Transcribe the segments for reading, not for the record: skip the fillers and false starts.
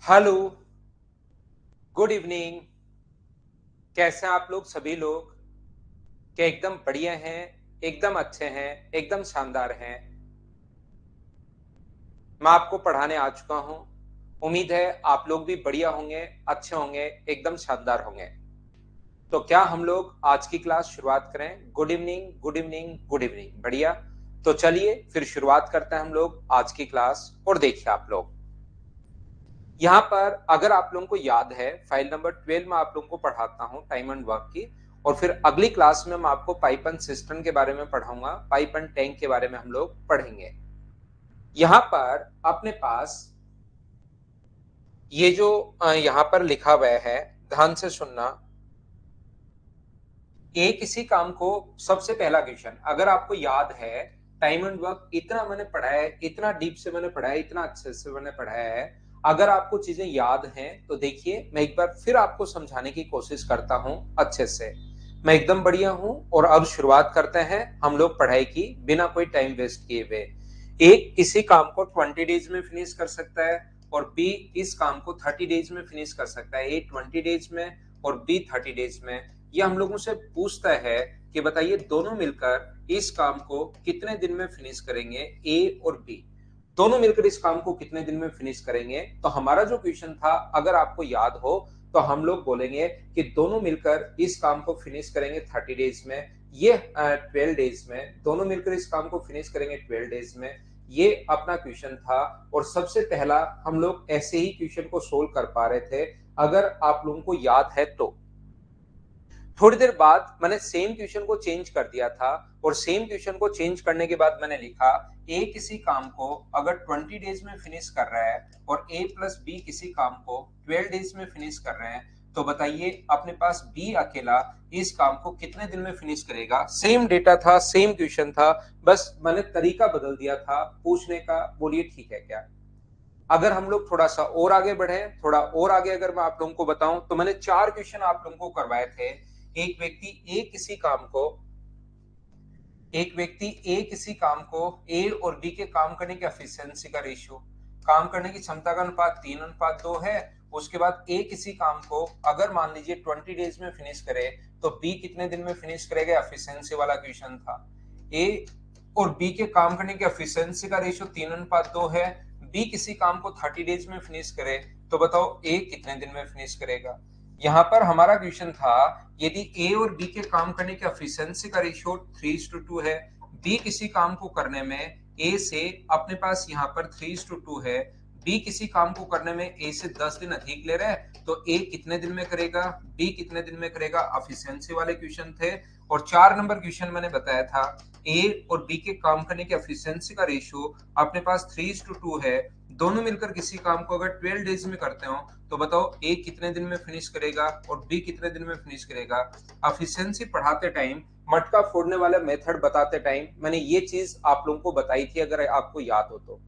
Hello, good evening. कैसे हैं आप लोग सभी लोग? क्या एकदम बढ़िया हैं, एकदम अच्छे हैं, एकदम शानदार हैं? मैं आपको पढ़ाने आ चुका हूं। उम्मीद है आप लोग भी बढ़िया होंगे, अच्छे होंगे, एकदम शानदार होंगे। तो क्या हम लोग आज की क्लास शुरुआत करें? Good evening, good evening, good evening. बढ़िया। तो चलिए फिर शुरुआत करते हैं हम लोग आज की क्लास। और देखिए आप लोग, यहाँ पर अगर आप लोगों को याद है, फाइल नंबर 12 में आप लोगों को पढ़ाता हूँ टाइम एंड वर्क की। और फिर अगली क्लास में मैं आपको पाइप एंड सिस्टम के बारे में पढ़ाऊंगा, पाइप एंड टैंक के बारे में हम लोग पढ़ेंगे। यहाँ पर अपने पास ये जो यहाँ पर लिखा हुआ है, ध्यान से सुनना। एक किसी काम को, सबसे पहला क्वेश्चन अगर आपको याद है, टाइम एंड वर्क इतना मैंने पढ़ाया है, इतना डीप से मैंने पढ़ाया है, इतना अच्छे से मैंने पढ़ाया है। अगर आपको चीजें याद हैं तो देखिए मैं एक बार फिर आपको समझाने की कोशिश करता हूं अच्छे से। मैं एकदम बढ़िया हूं। और अब शुरुआत करते हैं हम लोग पढ़ाई की, बिना कोई टाइम वेस्ट किए हुए। एक किसी काम को 20 डेज में फिनिश कर सकता है, और बी इस काम को 30 डेज में फिनिश कर सकता है। ए 20 डेज में और बी 30 डेज में। ये हम लोगों से पूछता है कि बताइए दोनों मिलकर इस काम को कितने दिन में फिनिश करेंगे, ए और बी। दोनों मिलकर इस काम को कितने दिन में फिनिश करेंगे। तो हमारा जो क्वेश्चन था, अगर आपको याद हो, तो हम लोग बोलेंगे कि दोनों मिलकर इस काम को फिनिश करेंगे 30 डेज में। ये 12 डेज में। दोनों मिलकर इस काम को फिनिश करेंगे 12 डेज में। ये अपना क्वेश्चन था। और सबसे पहला हम लोग ऐसे ही क्वेश्चन को सोल्व कर पा रहे थे, अगर आप लोगों को याद है तो। थोड़ी देर बाद मैंने सेम क्वेश्चन को चेंज कर दिया था। और सेम क्वेश्चन को चेंज करने के बाद मैंने लिखा, ए किसी काम को अगर 20 डेज में फिनिश कर रहा है और ए प्लस बी किसी काम को 12 डेज में फिनिश कर रहे हैं, तो बताइए अपने पास बी अकेला इस काम को कितने दिन में फिनिश करेगा। सेम डेटा था, सेम क्वेश्चन था, बस मैंने तरीका बदल दिया था पूछने का। बोलिए ठीक है क्या? अगर हम लोग थोड़ा सा और आगे बढ़े, थोड़ा और आगे अगर मैं आप लोगों को बताऊं, तो मैंने 4 क्वेश्चन आप लोगों को करवाए थे। एक व्यक्ति ए किसी काम को एक व्यक्ति ए किसी काम को ए और बी के काम करने की एफिशिएंसी का रेशियो, काम करने की क्षमता का अनुपात 3:2 है। उसके बाद ए किसी काम को अगर मान लीजिए 20 डेज में फिनिश करे, तो बी कितने दिन में फिनिश करेगा, एफिशिएंसी वाला क्वेश्चन था। ए और बी के काम करने की एफिशिएंसी का रेशियो 3:2 है। बी किसी काम को 30 डेज में फिनिश करे, तो बताओ ए कितने दिन में फिनिश करेगा। यहाँ पर हमारा क्वेश्चन था, यदि ए और बी के काम करने की एफिशिएंसी का रेशियो 3:2 है, बी किसी काम को करने में ए से अपने पास यहाँ पर 3:2 है, बी किसी काम को करने में ए से 10 दिन अधिक ले रहा है, तो ए कितने दिन में करेगा, बी कितने दिन में करेगा। एफिशिएंसी वाले क्वेश्चन थे। और 4 नंबर क्वेश्चन मैंने बताया था, ए और बी के काम करने की एफिशिएंसी का रेशियो अपने पास 3:2 है। दोनों मिलकर किसी काम को अगर 12 डेज में करते हो, तो बताओ ए कितने दिन में फिनिश करेगा और बी कितने दिन में फिनिश करेगा। एफिशिएंसी पढ़ाते टाइम, मटका फोड़ने वाला मेथड बताते टाइम मैंने ये चीज आप लोगों को बताई थी, अगर आपको याद हो तो।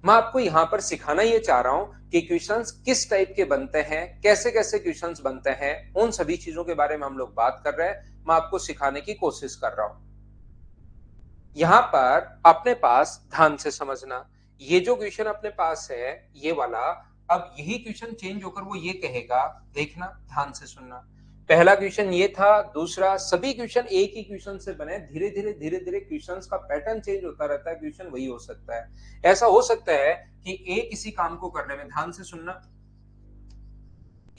मैं आपको यहां पर सिखाना ये चाह रहा हूं कि क्वेश्चंस किस टाइप के बनते हैं, कैसे कैसे क्वेश्चंस बनते हैं, उन सभी चीजों के बारे में हम लोग बात कर रहे हैं। मैं आपको सिखाने की कोशिश कर रहा हूं। यहां पर अपने पास ध्यान से समझना, ये जो क्वेश्चन अपने पास है, ये वाला, अब यही क्वेश्चन चेंज होकर वो ये कहेगा। देखना, ध्यान से सुनना। पहला क्वेश्चन ये था, दूसरा, सभी क्वेश्चन एक ही क्वेश्चन से बने। धीरे धीरे धीरे धीरे क्वेश्चंस का पैटर्न चेंज होता रहता है, क्वेश्चन वही हो सकता है। ऐसा हो सकता है कि ए किसी काम को करने में, ध्यान से सुनना,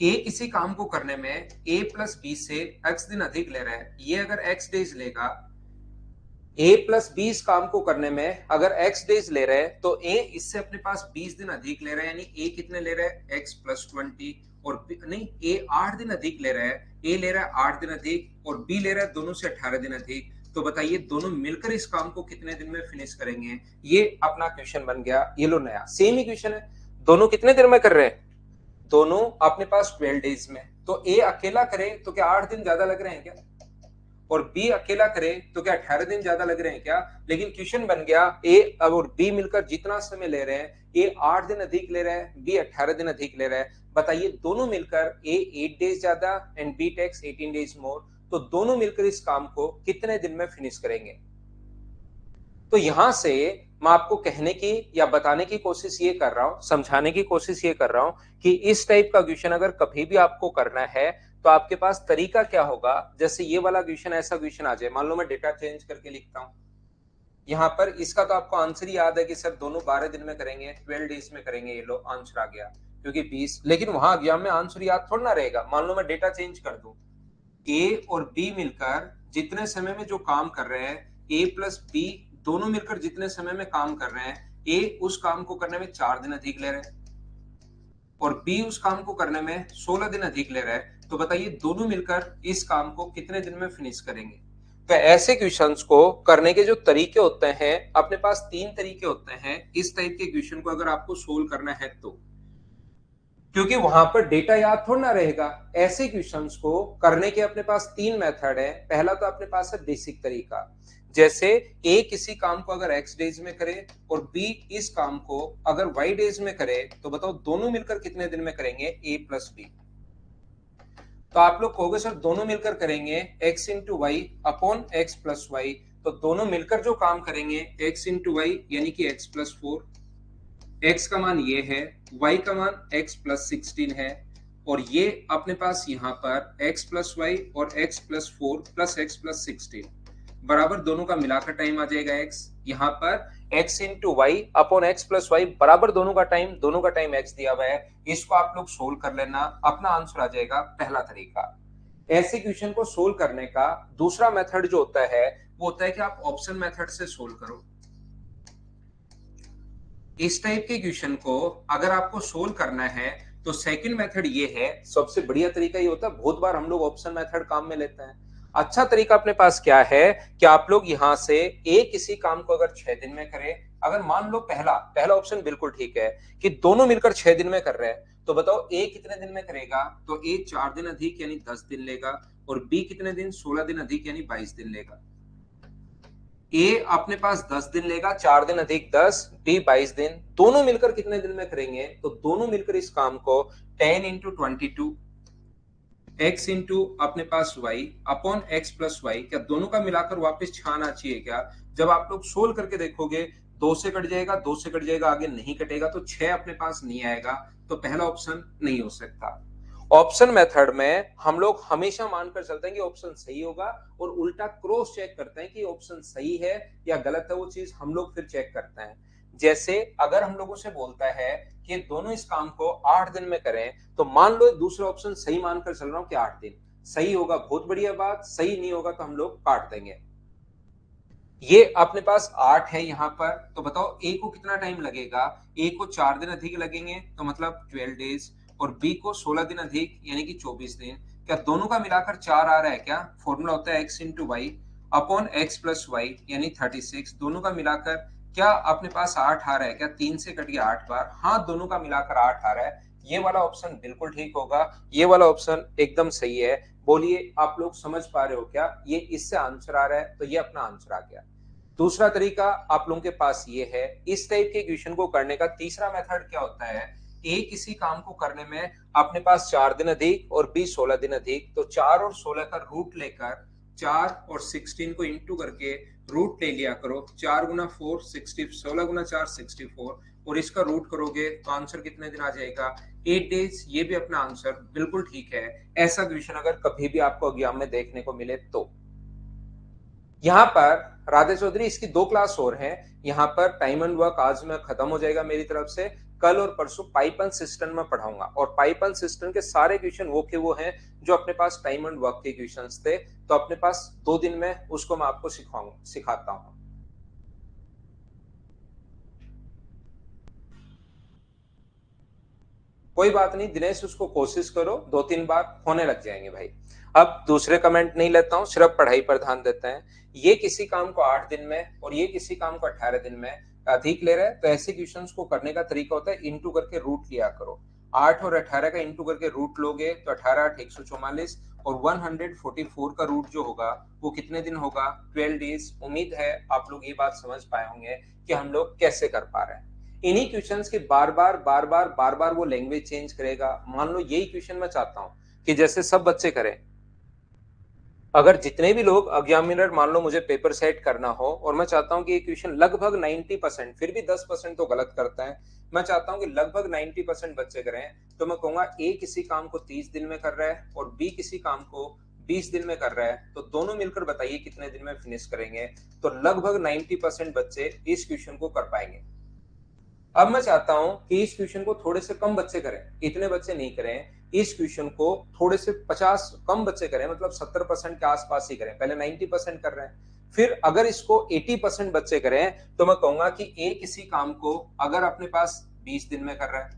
ए किसी काम को करने में ए प्लस बी से एक्स दिन अधिक ले रहा है। ये अगर एक्स डेज लेगा, ए प्लस बी इस काम को करने में अगर एक्स डेज ले रहे हैं, तो ए इससे अपने पास 20 दिन अधिक ले रहा है। यानी ए कितने ले रहा है, एक्स प्लस 20। और नहीं, ए 8 दिन अधिक ले रहा है। ए ले रहा है 8 दिन अधिक और बी ले रहा है दोनों से 18 दिन अधिक। तो बताइए दोनों मिलकर इस काम को कितने दिन में फिनिश करेंगे। ये अपना क्वेश्चन बन गया। ये लो नया सेम ही क्वेश्चन है। दोनों कितने देर में कर रहे हैं, दोनों अपने पास 12 डेज में। तो ए अकेला करे तो क्या 8 दिन ज्यादा लग रहे हैं क्या, और बी अकेला करे तो क्या 18 दिन ज्यादा लग रहे हैं क्या। लेकिन क्वेश्चन बन गया, ए और बी मिलकर जितना समय ले रहे हैं, ए 8 दिन अधिक ले रहा है, बी 18 दिन अधिक ले रहा है। बताइए दोनों मिलकर, ए 8 डेज ज्यादा and B takes 18 days more, तो दोनों मिलकर इस काम को कितने दिन में फिनिश करेंगे। तो यहां से मैं आपको कहने की या बताने की कोशिश ये कर रहा हूं, समझाने की कोशिश ये कर रहा हूं कि इस टाइप का क्वेश्चन अगर कभी भी आपको करना है तो आपके पास तरीका क्या होगा। जैसे ये वाला क्वेश्चन, ऐसा क्वेश्चन आ जाए, मान लो मैं डेटा चेंज करके लिखता हूं यहाँ पर, इसका तो आपको आंसर ही याद है कि सर दोनों 12 दिन में करेंगे, 12 डेज में करेंगे, ये लो आंसर आ गया क्योंकि 20। लेकिन वहां एग्जाम में आंसर याद थोड़ा ना रहेगा। मान लो मैं डेटा चेंज कर दूं, ए और बी मिलकर जितने समय में जो काम कर रहे हैं, ए प्लस बी दोनों मिलकर जितने समय में काम कर रहे हैं, ए उस काम को करने में 4 दिन अधिक ले रहे हैं और बी उस काम को करने में 16 दिन अधिक ले रहा है। तो बताइए दोनों मिलकर इस काम को कितने दिन में फिनिश करेंगे। तो ऐसे क्वेश्चंस को करने के जो तरीके होते हैं, अपने पास 3 तरीके होते हैं इस टाइप के क्वेश्चन को अगर आपको सोल्व करना है तो, क्योंकि वहां पर डेटा याद थोड़ा ना रहेगा। ऐसे क्वेश्चंस को करने के अपने पास 3 मेथड है। पहला तो अपने पास है बेसिक तरीका, जैसे ए किसी काम को अगर एक्स डेज में करे और बी इस काम को अगर वाई डेज में करे, तो बताओ दोनों मिलकर कितने दिन में करेंगे, ए प्लस बी। तो आप लोग कहोगे सर दोनों मिलकर करेंगे X into Y upon x plus Y, तो दोनों मिलकर जो काम करेंगे एक्स इंटू वाई यानी कि एक्स प्लस 4, x का मान ये है, y का मान x प्लस 16 है और ये अपने पास यहाँ पर x प्लस वाई और x plus 4 plus x plus 16 बराबर दोनों का मिलाकर टाइम आ जाएगा x। यहाँ पर x into Y upon x plus Y बराबर दोनों का टाइम x दिया हुआ है। इसको आप लोग सोल्व कर लेना, अपना आंसर आ जाएगा। पहला तरीका। ऐसे क्वेश्चन को सोल्व करने का दूसरा मेथड जो होता है वो होता है कि आप ऑप्शन मेथड से सोल्व करो। इस टाइप के क्वेश्चन को अगर आपको सोल्व करना है तो सेकंड मेथड ये है, सबसे बढ़िया तरीका ये होता है। बहुत बार हम लोग ऑप्शन मेथड काम में लेते हैं। अच्छा तरीका अपने पास क्या है कि आप लोग यहां से ए किसी काम को अगर 6 दिन में करें, अगर मान लो पहला पहला ऑप्शन बिल्कुल ठीक है कि दोनों मिलकर 6 दिन में कर रहे हैं, तो बताओ ए कितने दिन में करेगा, तो ए 4 दिन अधिक यानी 10 दिन लेगा और बी कितने दिन, 16 दिन अधिक यानी 22 दिन लेगा। ए अपने पास 10 दिन लेगा, 4 दिन अधिक 10, डी 22 दिन। दोनों मिलकर कितने दिन में करेंगे, तो दोनों मिलकर इस काम को 10 इंटू 22 एक्स इंटू अपने पास y upon x plus y, क्या दोनों का मिलाकर वापस 6 आना चाहिए क्या। जब आप लोग सोल्व करके देखोगे 2 से कट जाएगा, 2 से कट जाएगा, आगे नहीं कटेगा, तो 6 अपने पास नहीं आएगा। तो पहला ऑप्शन नहीं हो सकता। ऑप्शन मेथड में हम लोग हमेशा मानकर चलते हैं कि ऑप्शन सही होगा और उल्टा क्रॉस चेक करते हैं कि ऑप्शन सही है या गलत है। वो चीज हम लोग फिर चेक करते हैं। जैसे अगर हम लोगों से बोलता है कि दोनों इस काम को 8 दिन में करें, तो मान लो दूसरा ऑप्शन सही मानकर चल रहा हूं कि 8 दिन सही होगा, बहुत बढ़िया बात। सही नहीं होगा तो हम लोग काट देंगे। ये अपने पास 8 है यहाँ पर, तो बताओ ए को कितना टाइम लगेगा। ए को 4 दिन अधिक लगेंगे तो मतलब 12 डेज और बी को 16 दिन अधिक यानी कि 24 दिन। क्या दोनों का मिलाकर 4 आ रहा है क्या। फॉर्मूला होता है X into Y upon x plus Y यानी 36। दोनों का मिलाकर क्या अपने पास 8 आ रहा है क्या, 3 से कट गया 8 बार, हाँ दोनों का मिलाकर 8 आ रहा है। ये वाला ऑप्शन बिल्कुल ठीक होगा, ये वाला ऑप्शन एकदम सही है। बोलिए आप लोग समझ पा रहे हो क्या, ये इससे आंसर आ रहा है, तो ये अपना आंसर आ गया। दूसरा तरीका आप लोगों के पास ये है। इस टाइप के क्वेश्चन को करने का तीसरा मेथड क्या होता है, ए किसी काम को करने में अपने पास 4 दिन अधिक और बी 16 दिन अधिक, तो 4 और 16 का रूट लेकर 4 और 16 को इंटू करके रूट ले लिया करो। 4 गुना 4 60, 16 गुना 4 64 और इसका रूट करोगे तो आंसर कितने दिन आ जाएगा, 8 डेज। ये भी अपना आंसर बिल्कुल ठीक है। ऐसा क्वेश्चन अगर कभी भी आपको एग्जाम में देखने को मिले तो। यहाँ पर राधे चौधरी इसकी 2 क्लास और हैं। यहाँ पर टाइम एंड वर्क आज में खत्म हो जाएगा मेरी तरफ से। कल और परसों पाइपन सिस्टम में पढ़ाऊंगा और पाइपन सिस्टम के सारे क्वेश्चन वो के वो हैं जो अपने पास टाइम एंड वर्क के क्वेश्चंस थे। तो अपने पास 2 दिन में उसको मैं आपको सिखाता हूँ। कोई बात नहीं दिनेश, उसको कोशिश करो, 2-3 बार होने लग जाएंगे भाई। अब दूसरे कमेंट नहीं लेता हूं, सिर्फ पढ़ाई पर ध्यान देते हैं। ये किसी काम को 8 दिन में और ये किसी काम को 18 दिन में अधिक ले रहा है, तो ऐसे क्वेश्चंस को करने का तरीका होता है इंटू करके रूट लिया करो। 8 और 18 का इंटू करके रूट लोगे तो 18 8 144 और 144 का रूट जो होगा वो कितने दिन होगा, 12 डेज। उम्मीद है आप लोग ये बात समझ पाए होंगे कि हम लोग कैसे कर पा रहे हैं। इन्हीं क्वेश्चंस के बार बार वो लैंग्वेज चेंज करेगा। मान लो यही क्वेश्चन मैं चाहता हूं कि जैसे सब बच्चे करें, अगर जितने भी लोग एग्जामिनर मान लो मुझे पेपर सेट करना हो और मैं चाहता हूं कि ये क्वेश्चन लगभग 90%, फिर भी 10% तो गलत करता है, मैं चाहता हूं कि लगभग 90% बच्चे करें, तो मैं कहूंगा ए किसी काम को 30 दिन में कर रहा है और बी किसी काम को 20 दिन में कर रहा है, तो दोनों मिलकर बताइए कितने दिन में फिनिश करेंगे। तो लगभग 90% बच्चे इस क्वेश्चन को कर पाएंगे। अब मैं चाहता हूं कि इस क्वेश्चन को थोड़े से कम बच्चे करें, इतने बच्चे नहीं करें, इस क्वेश्चन को थोड़े से 50 कम बच्चे करें, मतलब 70% के आसपास ही करें। पहले 90% कर रहे हैं, फिर अगर इसको 80% बच्चे करें तो मैं कहूंगा कि ए किसी काम को अगर अपने पास 20 दिन में कर रहा है,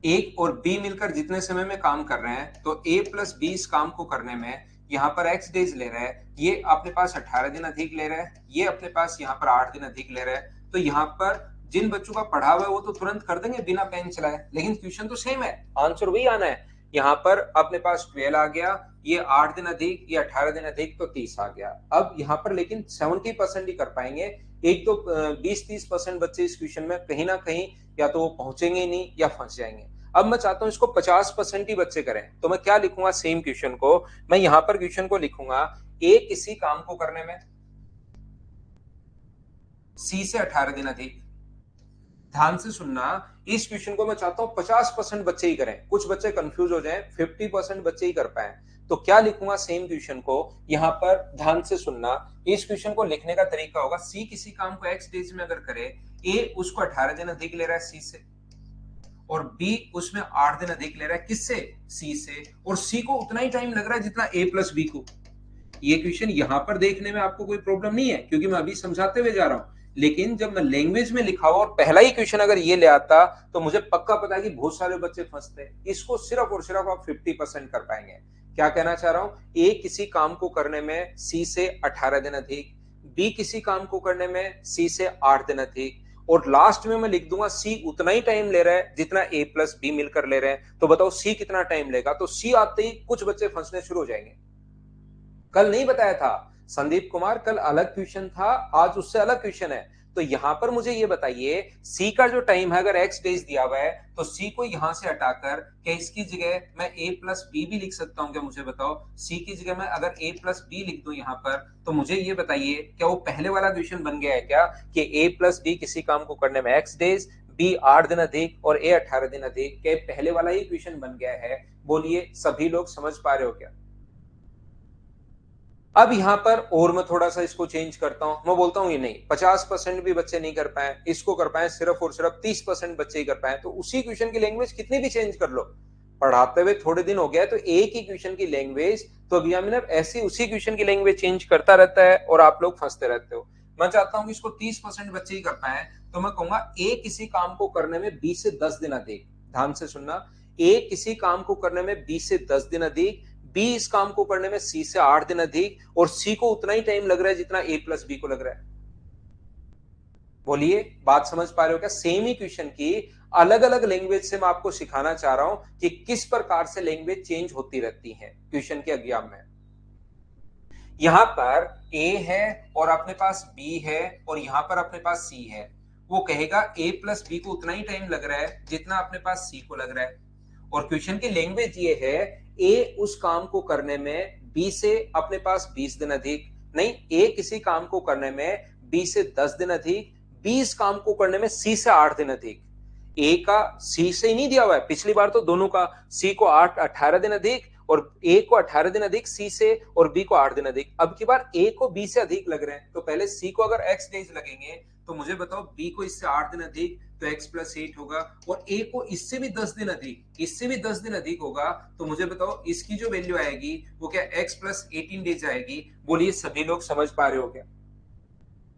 ए और बी मिलकर जितने समय में काम कर रहे हैं, तो ए प्लस बी इस काम को करने में यहाँ पर एक्स डेज ले रहा है, ये अपने पास 18 दिन अधिक ले रहा है, ये अपने पास यहाँ पर 8 दिन अधिक ले रहा है। तो यहाँ पर जिन बच्चों का पढ़ा हुआ है वो तो तुरंत कर देंगे बिना पेन चलाए, लेकिन क्वेश्चन तो सेम है, आंसर वही आना है। यहाँ पर अपने पास 12 आ गया, ये 8 दिन अधिक, ये 18 दिन अधिक, तो 30 आ गया। अब यहाँ पर लेकिन 70% ही कर पाएंगे, एक तो 20-30% बच्चे इस क्वेश्चन में कहीं ना कहीं या तो वो पहुंचेंगे नहीं या फंस जाएंगे। अब मैं चाहता हूं इसको 50% ही बच्चे करें, तो मैं क्या लिखूंगा सेम क्वेश्चन को, मैं यहां पर क्वेश्चन को लिखूंगा ए किसी काम को करने में सी से 18 दिन अधिक। ध्यान से सुनना, इस क्वेश्चन को मैं चाहता हूं 50% बच्चे ही करें, कुछ बच्चे कंफ्यूज हो जाएं, 50% बच्चे ही कर पाए। तो क्या लिखूंगा सेम क्वेश्चन को, यहां पर ध्यान से सुनना, इस क्वेश्चन को लिखने का तरीका होगा, सी किसी काम को एक्स डेज में अगर करे, ए उसको 18 दिन अधिक ले रहा है सी से, और बी उसमें 8 दिन अधिक ले रहा है किससे, सी से, और सी को उतना ही टाइम लग रहा है जितना ए प्लस बी को। ये क्वेश्चन यहां पर देखने में आपको कोई प्रॉब्लम नहीं है क्योंकि मैं अभी समझाते हुए जा रहा हूं, लेकिन जब मैं लैंग्वेज में लिखा हुआ और पहला ही क्वेश्चन अगर ये ले आता तो मुझे पक्का पता है कि बहुत सारे बच्चे फंसते। इसको सिर्फ और सिर्फ आप 50% कर पाएंगे। क्या कहना चाह रहा हूं, ए किसी काम को करने में सी से 18 दिन अधिक, बी किसी काम को करने में सी से 8 दिन अधिक, और लास्ट में मैं लिख दूंगा सी उतना ही टाइम ले रहा है जितना ए प्लस बी मिलकर ले रहे हैं। तो बताओ सी कितना टाइम लेगा, तो सी आते ही कुछ बच्चे फंसने शुरू हो जाएंगे। कल नहीं बताया था संदीप कुमार, कल अलग क्वेश्चन था, आज उससे अलग क्वेश्चन है। तो यहां पर मुझे ये बताइए, सी का जो टाइम है अगर एक्स डेज दिया हुआ है, तो सी को यहां से हटाकर क्या इसकी जगह मैं ए प्लस बी भी लिख सकता हूं क्या, मुझे बताओ। सी की जगह मैं अगर ए प्लस बी लिख दूं यहां पर, तो मुझे ये बताइए क्या वो पहले वाला क्वेश्चन बन गया है क्या, कि ए प्लस बी किसी काम को करने में एक्स डेज, बी 8 दिन अधिक और ए 18 दिन अधिक, क्या पहले वाला ही क्वेश्चन बन गया है। बोलिए सभी लोग समझ पा रहे हो क्या। अब यहां पर और मैं थोड़ा सा इसको चेंज करता हूं, मैं बोलता हूं ये नहीं 50% भी बच्चे नहीं कर पाए, इसको कर पाए सिर्फ और सिर्फ 30% बच्चे ही कर पाए, तो उसी क्वेश्चन की लैंग्वेज कितनी भी चेंज कर लो, पढ़ाते हुए थोड़े दिन हो गया तो एक ही क्वेश्चन की लैंग्वेज, तो एग्जामिनर ऐसे उसी क्वेश्चन की लैंग्वेज चेंज करता रहता है और आप लोग फंसते रहते हो। मैं चाहता हूं कि इसको 30% बच्चे ही कर पाए, तो मैं कहूंगा ए किसी काम को करने में 20 से 10 दिन अधिक। ध्यान से सुनना, ए किसी काम को करने में 20 से 10 दिन अधिक, बी इस काम को करने में सी से 8 दिन अधिक, और सी को उतना ही टाइम लग रहा है जितना ए प्लस बी को लग रहा है। बोलिए बात समझ पा रहे हो क्या। सेम ही क्वेश्चन की अलग अलग लैंग्वेज से मैं आपको सिखाना चाह रहा हूं कि किस प्रकार से लैंग्वेज चेंज होती रहती है क्वेश्चन के एग्जाम में। यहां पर ए है और अपने पास बी है और यहां पर अपने पास सी है, वो कहेगा ए प्लस बी को उतना ही टाइम लग रहा है जितना अपने पास सी को लग रहा है, और क्वेश्चन की लैंग्वेज ये है ए उस काम को करने में बी से अपने पास 20 दिन अधिक, नहीं ए किसी काम को करने में बी से 10 दिन अधिक, बी इस काम को करने में सी से 8 दिन अधिक। ए का सी से ही नहीं दिया हुआ है, पिछली बार तो दोनों का, सी को 18 दिन अधिक और ए को 18 दिन अधिक सी से, और बी को 8 दिन अधिक। अब की बार ए को बी से अधिक लग रहे हैं, तो पहले सी को अगर एक्स डेज लगेंगे तो मुझे बताओ बी को इससे 8 दिन अधिक तो x प्लस 8 होगा, और a को इससे भी 10 दिन अधिक, इससे भी 10 दिन अधिक होगा, तो मुझे बताओ इसकी जो वैल्यू आएगी वो क्या x प्लस 18 डेज आएगी। बोलिए सभी लोग समझ पा रहे हो क्या।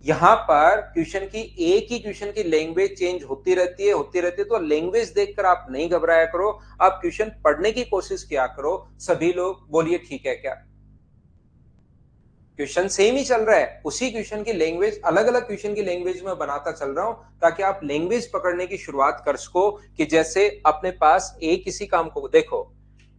यहां पर क्वेश्चन की एक ही क्वेश्चन की लैंग्वेज चेंज होती रहती है, तो लैंग्वेज देखकर आप नहीं घबराया करो, आप क्वेश्चन पढ़ने की कोशिश किया करो। सभी लोग बोलिए ठीक है क्या। क्वेश्चन सेम ही चल रहा है, उसी क्वेश्चन की लैंग्वेज अलग अलग क्वेश्चन की लैंग्वेज में बनाता चल रहा हूं ताकि आप लैंग्वेज पकड़ने की शुरुआत कर सको, कि जैसे अपने पास ए किसी काम को देखो,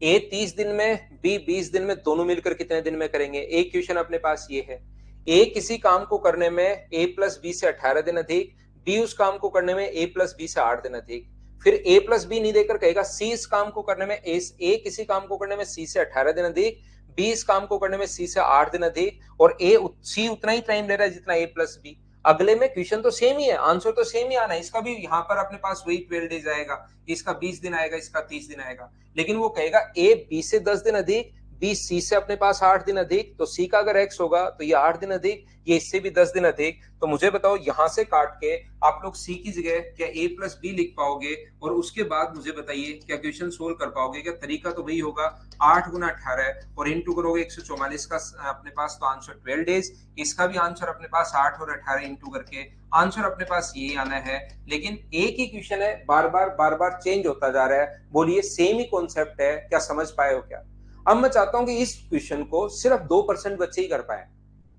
ए 30 दिन में बी 20 दिन में, दोनों मिलकर कितने दिन में करेंगे। एक क्वेश्चन अपने पास ये है, ए किसी काम को करने में ए प्लस बी से 18 दिन अधिक, बी उस काम को करने में ए प्लस बी से 8 दिन अधिक। फिर ए प्लस बी नहीं देकर कहेगा सी इस काम को करने में ए किसी काम को करने में सी से 18 दिन अधिक, बी इस काम को करने में सी से 8 दिन अधिक, और सी उतना ही टाइम ले रहा है जितना ए प्लस बी। अगले में क्वेश्चन तो सेम ही है, आंसर तो सेम ही आना है, इसका भी यहाँ पर अपने पास वही 12 डेज आएगा, इसका 20 दिन आएगा, इसका 30 दिन आएगा। लेकिन वो कहेगा ए बी से 10 दिन अधिक, बी सी से अपने पास 8 दिन अधिक, तो सी का अगर एक्स होगा तो ये 8 दिन अधिक, ये इससे भी 10 दिन अधिक। तो मुझे बताओ यहां से काट के आप लोग सी की जगह क्या ए प्लस बी लिख पाओगे, और उसके बाद मुझे बताइए क्या क्वेश्चन सोल्व कर पाओगे? क्या तरीका तो वही होगा, 8 गुना 18 और इंटू करोगे 144 का अपने पास, तो आंसर 12 डेज। इसका भी आंसर अपने पास 8 और 18 इंटू करके आंसर अपने पास यही आना है। लेकिन एक ही क्वेश्चन है, बार बार चेंज होता जा रहा है। बोलिए सेम ही कॉन्सेप्ट है, क्या समझ पाए हो क्या? अब मैं चाहता हूं कि इस क्वेश्चन को सिर्फ 2% बच्चे ही कर पाए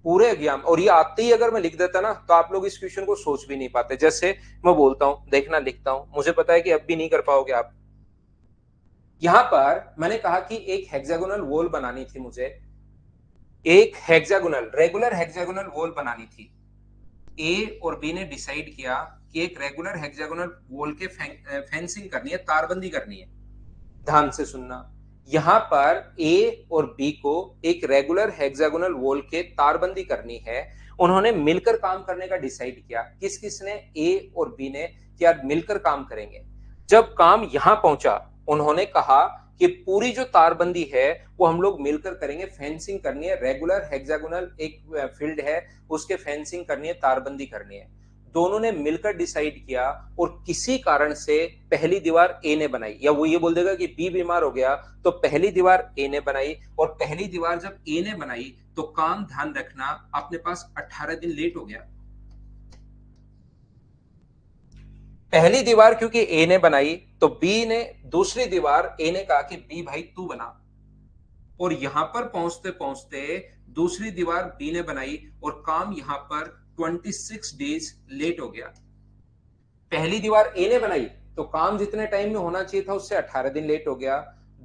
पूरे एग्जाम, और ये आते ही अगर मैं लिख देता ना तो आप लोग इस क्वेश्चन को सोच भी नहीं पाते। जैसे मैं बोलता हूं, देखना लिखता हूं, मुझे पता है कि अब भी नहीं कर पाओगे आप। यहां पर मैंने कहा कि एक हेक्सागोनल वॉल बनानी थी मुझे, एक हेक्सागोनल रेगुलर हेक्सागोनल वॉल बनानी थी। ए और बी ने डिसाइड किया कि एक रेगुलर हेक्सागोनल वॉल के फेंसिंग करनी है, तारबंदी करनी है। ध्यान से सुनना, यहां पर ए और बी को एक रेगुलर हेक्सागोनल वॉल के तारबंदी करनी है। उन्होंने मिलकर काम करने का डिसाइड किया। किस किसने? ए और बी ने, कि यार मिलकर काम करेंगे। जब काम यहां पहुंचा, उन्होंने कहा कि पूरी जो तारबंदी है वो हम लोग मिलकर करेंगे, फेंसिंग करनी है, रेगुलर हेक्सागोनल एक फील्ड है उसके फेंसिंग करनी है, तारबंदी करनी है। दोनों ने मिलकर डिसाइड किया, और किसी कारण से पहली दीवार ए ने बनाई, या वो ये बोल देगा कि बी बीमार हो गया तो पहली दीवार ए ने बनाई, और पहली दीवार जब ए ने बनाई तो काम ध्यान रखना अपने पास 18 दिन लेट हो गया। पहली दीवार क्योंकि ए ने बनाई तो बी ने, दूसरी दीवार ए ने कहा कि बी भाई तू बना, और यहां पर पहुंचते पहुंचते दूसरी दीवार बी ने बनाई और काम यहां पर 26 डेज लेट हो गया। पहली दीवार ए ने बनाई तो काम जितने टाइम में होना चाहिए था उससे 18 दिन लेट हो गया।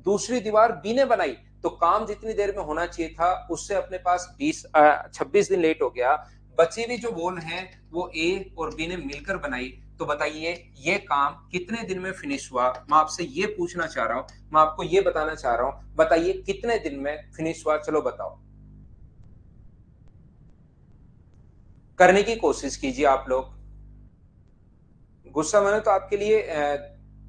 दूसरी दीवार बी ने बनाई तो काम जितनी देर में होना चाहिए था उससे अपने पास 26 दिन लेट हो गया। बची हुई जो वॉल है वो ए और बी ने मिलकर बनाई। तो बताइए ये काम कितने दिन में फिनिश हुआ? मैं आपसे ये पूछना चाह रहा हूं, मैं आपको ये बताना चाह रहा हूं, बताइए कितने दिन में फिनिश हुआ? चलो बताओ, करने की कोशिश कीजिए आप लोग। गुस्सा मैंने तो आपके लिए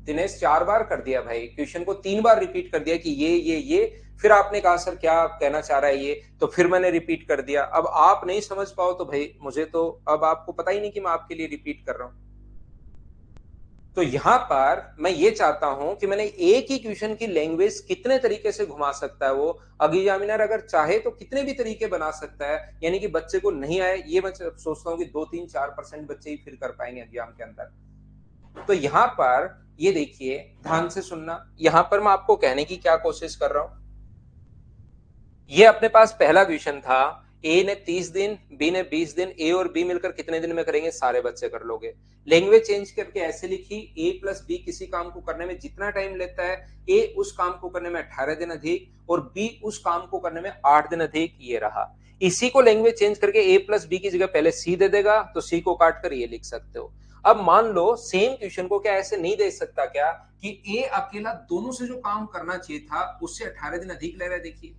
दिनेश 4 बार कर दिया भाई, क्वेश्चन को 3 बार रिपीट कर दिया कि ये, फिर आपने कहा सर क्या कहना चाह रहा है ये, तो फिर मैंने रिपीट कर दिया। अब आप नहीं समझ पाओ तो भाई मुझे तो अब आपको पता ही नहीं कि मैं आपके लिए रिपीट कर रहा हूं। तो यहां पर मैं ये चाहता हूं कि मैंने एक ही क्वेश्चन की लैंग्वेज कितने तरीके से घुमा सकता है वो एग्जामिनर अगर चाहे तो कितने भी तरीके बना सकता है, यानी कि बच्चे को नहीं आए ये मैं सोचता हूं कि 2-3-4% बच्चे ही फिर कर पाएंगे एग्जाम के अंदर। तो यहां पर ये देखिए, ध्यान से सुनना, यहां पर मैं आपको कहने की क्या कोशिश कर रहा हूं। ये अपने पास पहला क्वेश्चन था, ए ने 30 दिन, बी ने 20 दिन, ए और बी मिलकर कितने दिन में करेंगे? सारे बच्चे कर लोगे। लैंग्वेज चेंज करके ऐसे लिखी, ए प्लस बी किसी काम को करने में जितना टाइम लेता है, ए उस काम को करने में 18 दिन अधिक और बी उस काम को करने में 8 दिन अधिक, ये रहा। इसी को लैंग्वेज चेंज करके ए प्लस बी की जगह पहले सी दे देगा, तो सी को काट कर ये लिख सकते हो। अब मान लो सेम क्वेश्चन को क्या ऐसे नहीं दे सकता क्या कि ए अकेला दोनों से जो काम करना चाहिए था उससे 18 दिन अधिक ले रहा है, देखिए,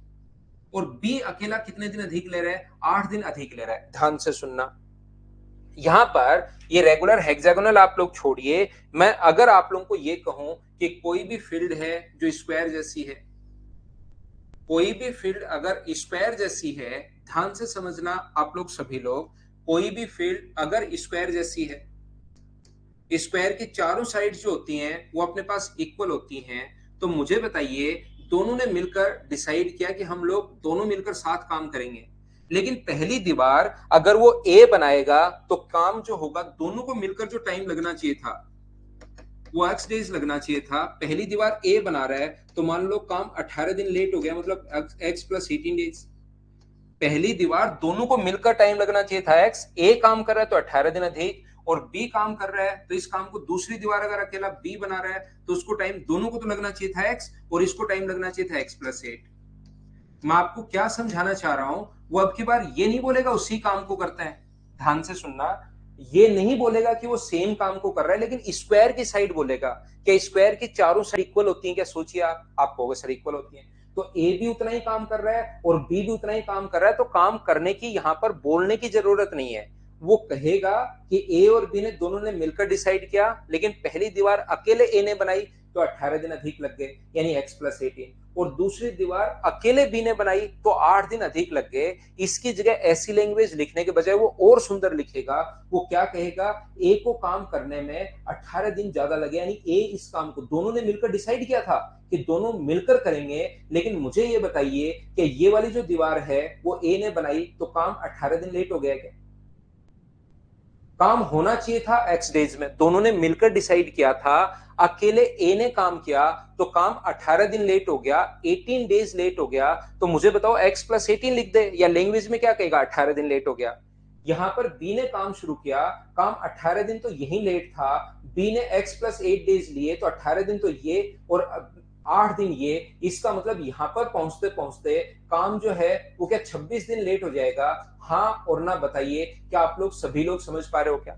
और बी अकेला कितने दिन अधिक ले रहा है? 8 दिन अधिक ले रहा है। ध्यान से सुनना, यहां पर ये रेगुलर हेक्सागोनल आप लोग छोड़िए, मैं अगर आप लोगों को ये कहूं कि कोई भी फील्ड है जो स्क्वायर जैसी है, कोई भी फील्ड अगर स्क्वायर जैसी है, ध्यान से समझना आप लोग सभी लोग, कोई भी फील्ड अगर स्क्वायर जैसी है, स्क्वायर की चारों साइड जो होती हैं वो अपने पास इक्वल होती हैं, तो मुझे बताइए दोनों ने मिलकर डिसाइड किया कि हम लोग दोनों मिलकर साथ काम करेंगे। लेकिन पहली दीवार अगर वो ए बनाएगा तो काम जो होगा दोनों को मिलकर जो टाइम लगना चाहिए था वो एक्स डेज लगना चाहिए था। पहली दीवार ए बना रहा है तो मान लो काम 18 दिन लेट हो गया, मतलब एक्स प्लस 18 डेज। पहली दीवार दोनों को मिलकर टाइम लगना चाहिए था एक्स, ए काम कर रहा है तो 18 दिन अधिक, और बी काम कर रहा है तो इस काम को दूसरी दीवार अगर अकेला बी बना रहा है तो उसको टाइम दोनों को तो लगना चाहिए था एक्स, और इसको टाइम लगना चाहिए था एक्स प्लस 8। मैं आपको क्या समझाना चाह रहा हूं, वो अब की बार ये नहीं बोलेगा उसी काम को करता है। ध्यान से सुनना, ये नहीं बोलेगा कि वो सेम काम को कर रहा है, लेकिन स्क्वायर की साइड बोलेगा। क्या स्क्वायर की चारों साइड इक्वल होती हैं? क्या सोचिए आप कहोगे सर इक्वल होती हैं। तो ए भी उतना ही काम कर रहा है और बी भी उतना ही काम कर रहा है, तो काम करने की यहां पर बोलने की जरूरत नहीं है। वो कहेगा कि ए और बी ने दोनों ने मिलकर डिसाइड किया, लेकिन पहली दीवार अकेले ए ने बनाई तो 18 दिन अधिक लग गए, यानी x+18। और दूसरी दीवार अकेले बी ने बनाई तो 8 दिन अधिक लग गए। इसकी जगह ऐसी लैंग्वेज लिखने के बजाय वो और सुंदर लिखेगा। वो क्या कहेगा, ए को काम करने में 18 दिन ज्यादा लगे, यानी ए इस काम को दोनों ने मिलकर डिसाइड किया था कि दोनों मिलकर करेंगे, लेकिन मुझे ये बताइए कि ये वाली जो दीवार है वो ए ने बनाई तो काम 18 दिन लेट हो गया क्या? काम होना चाहिए था एक्स डेज में, दोनों ने मिलकर डिसाइड किया था। अकेले ए ने काम किया तो काम 18 दिन लेट हो गया, 18 डेज लेट हो गया। तो मुझे बताओ x+18 लिख दे, या लैंग्वेज में क्या कहेगा 18 दिन लेट हो गया। यहां पर बी ने काम शुरू किया, काम 18 दिन तो यही लेट था। बी ने x+8 डेज लिए तो 18 दिन तो ये और 8 दिन ये। इसका मतलब यहां पर पहुंचते पहुंचते काम जो है वो क्या 26 दिन लेट हो जाएगा। हाँ और ना बताइए, क्या आप लोग सभी लोग समझ पा रहे हो क्या?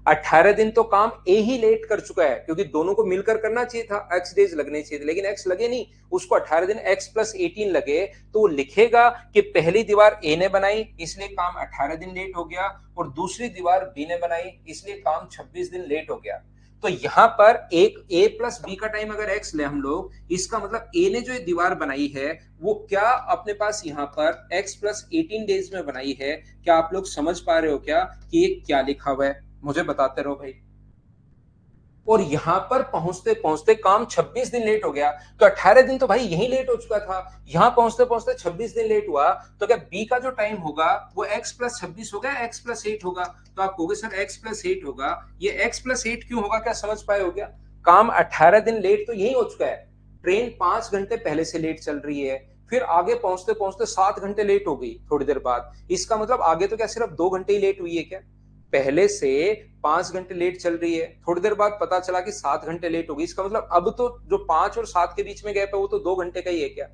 18 दिन तो काम ए ही लेट कर चुका है, क्योंकि दोनों को मिलकर करना चाहिए था, एक्स डेज लगने चाहिए थे, लेकिन एक्स लगे नहीं, उसको 18 दिन x+18 लगे। तो वो लिखेगा कि पहली दीवार ए ने बनाई इसलिए काम 18 दिन लेट हो गया, और दूसरी दीवार बी ने बनाई इसलिए काम 26 दिन लेट हो गया। तो यहां पर एक ए प्लस बी का टाइम अगर एक्स ले हम लोग, इसका मतलब ए ने जो ये दीवार बनाई है वो क्या अपने पास यहां पर x+18 डेज में बनाई है। क्या आप लोग समझ पा रहे हो क्या कि ये क्या लिखा हुआ है? मुझे बताते रहो भाई। और यहां पर पहुंचते पहुंचते काम 26 दिन लेट हो गया, तो 18 दिन तो भाई यही लेट हो चुका था, यहां पहुंचते पहुंचते 26 दिन लेट हुआ। तो क्या बी का जो टाइम होगा वो x+26 होगा, x+8 होगा? तो आप कहोगे सर x+8 होगा। ये x+8 क्यों होगा, क्या समझ पाए हो क्या? काम 18 दिन लेट तो यही हो चुका है, ट्रेन 5 घंटे पहले से लेट चल रही है, फिर आगे पहुंचते पहुंचते 7 घंटे लेट हो गई थोड़ी देर बाद। इसका मतलब आगे तो क्या सिर्फ 2 घंटे ही लेट हुई है क्या? पहले से 5 घंटे लेट चल रही है, थोड़ी देर बाद पता चला कि 7 घंटे लेट हो गई, इसका मतलब अब तो जो 5 और 7 के बीच में गैप है वो तो 2 घंटे का ही है क्या?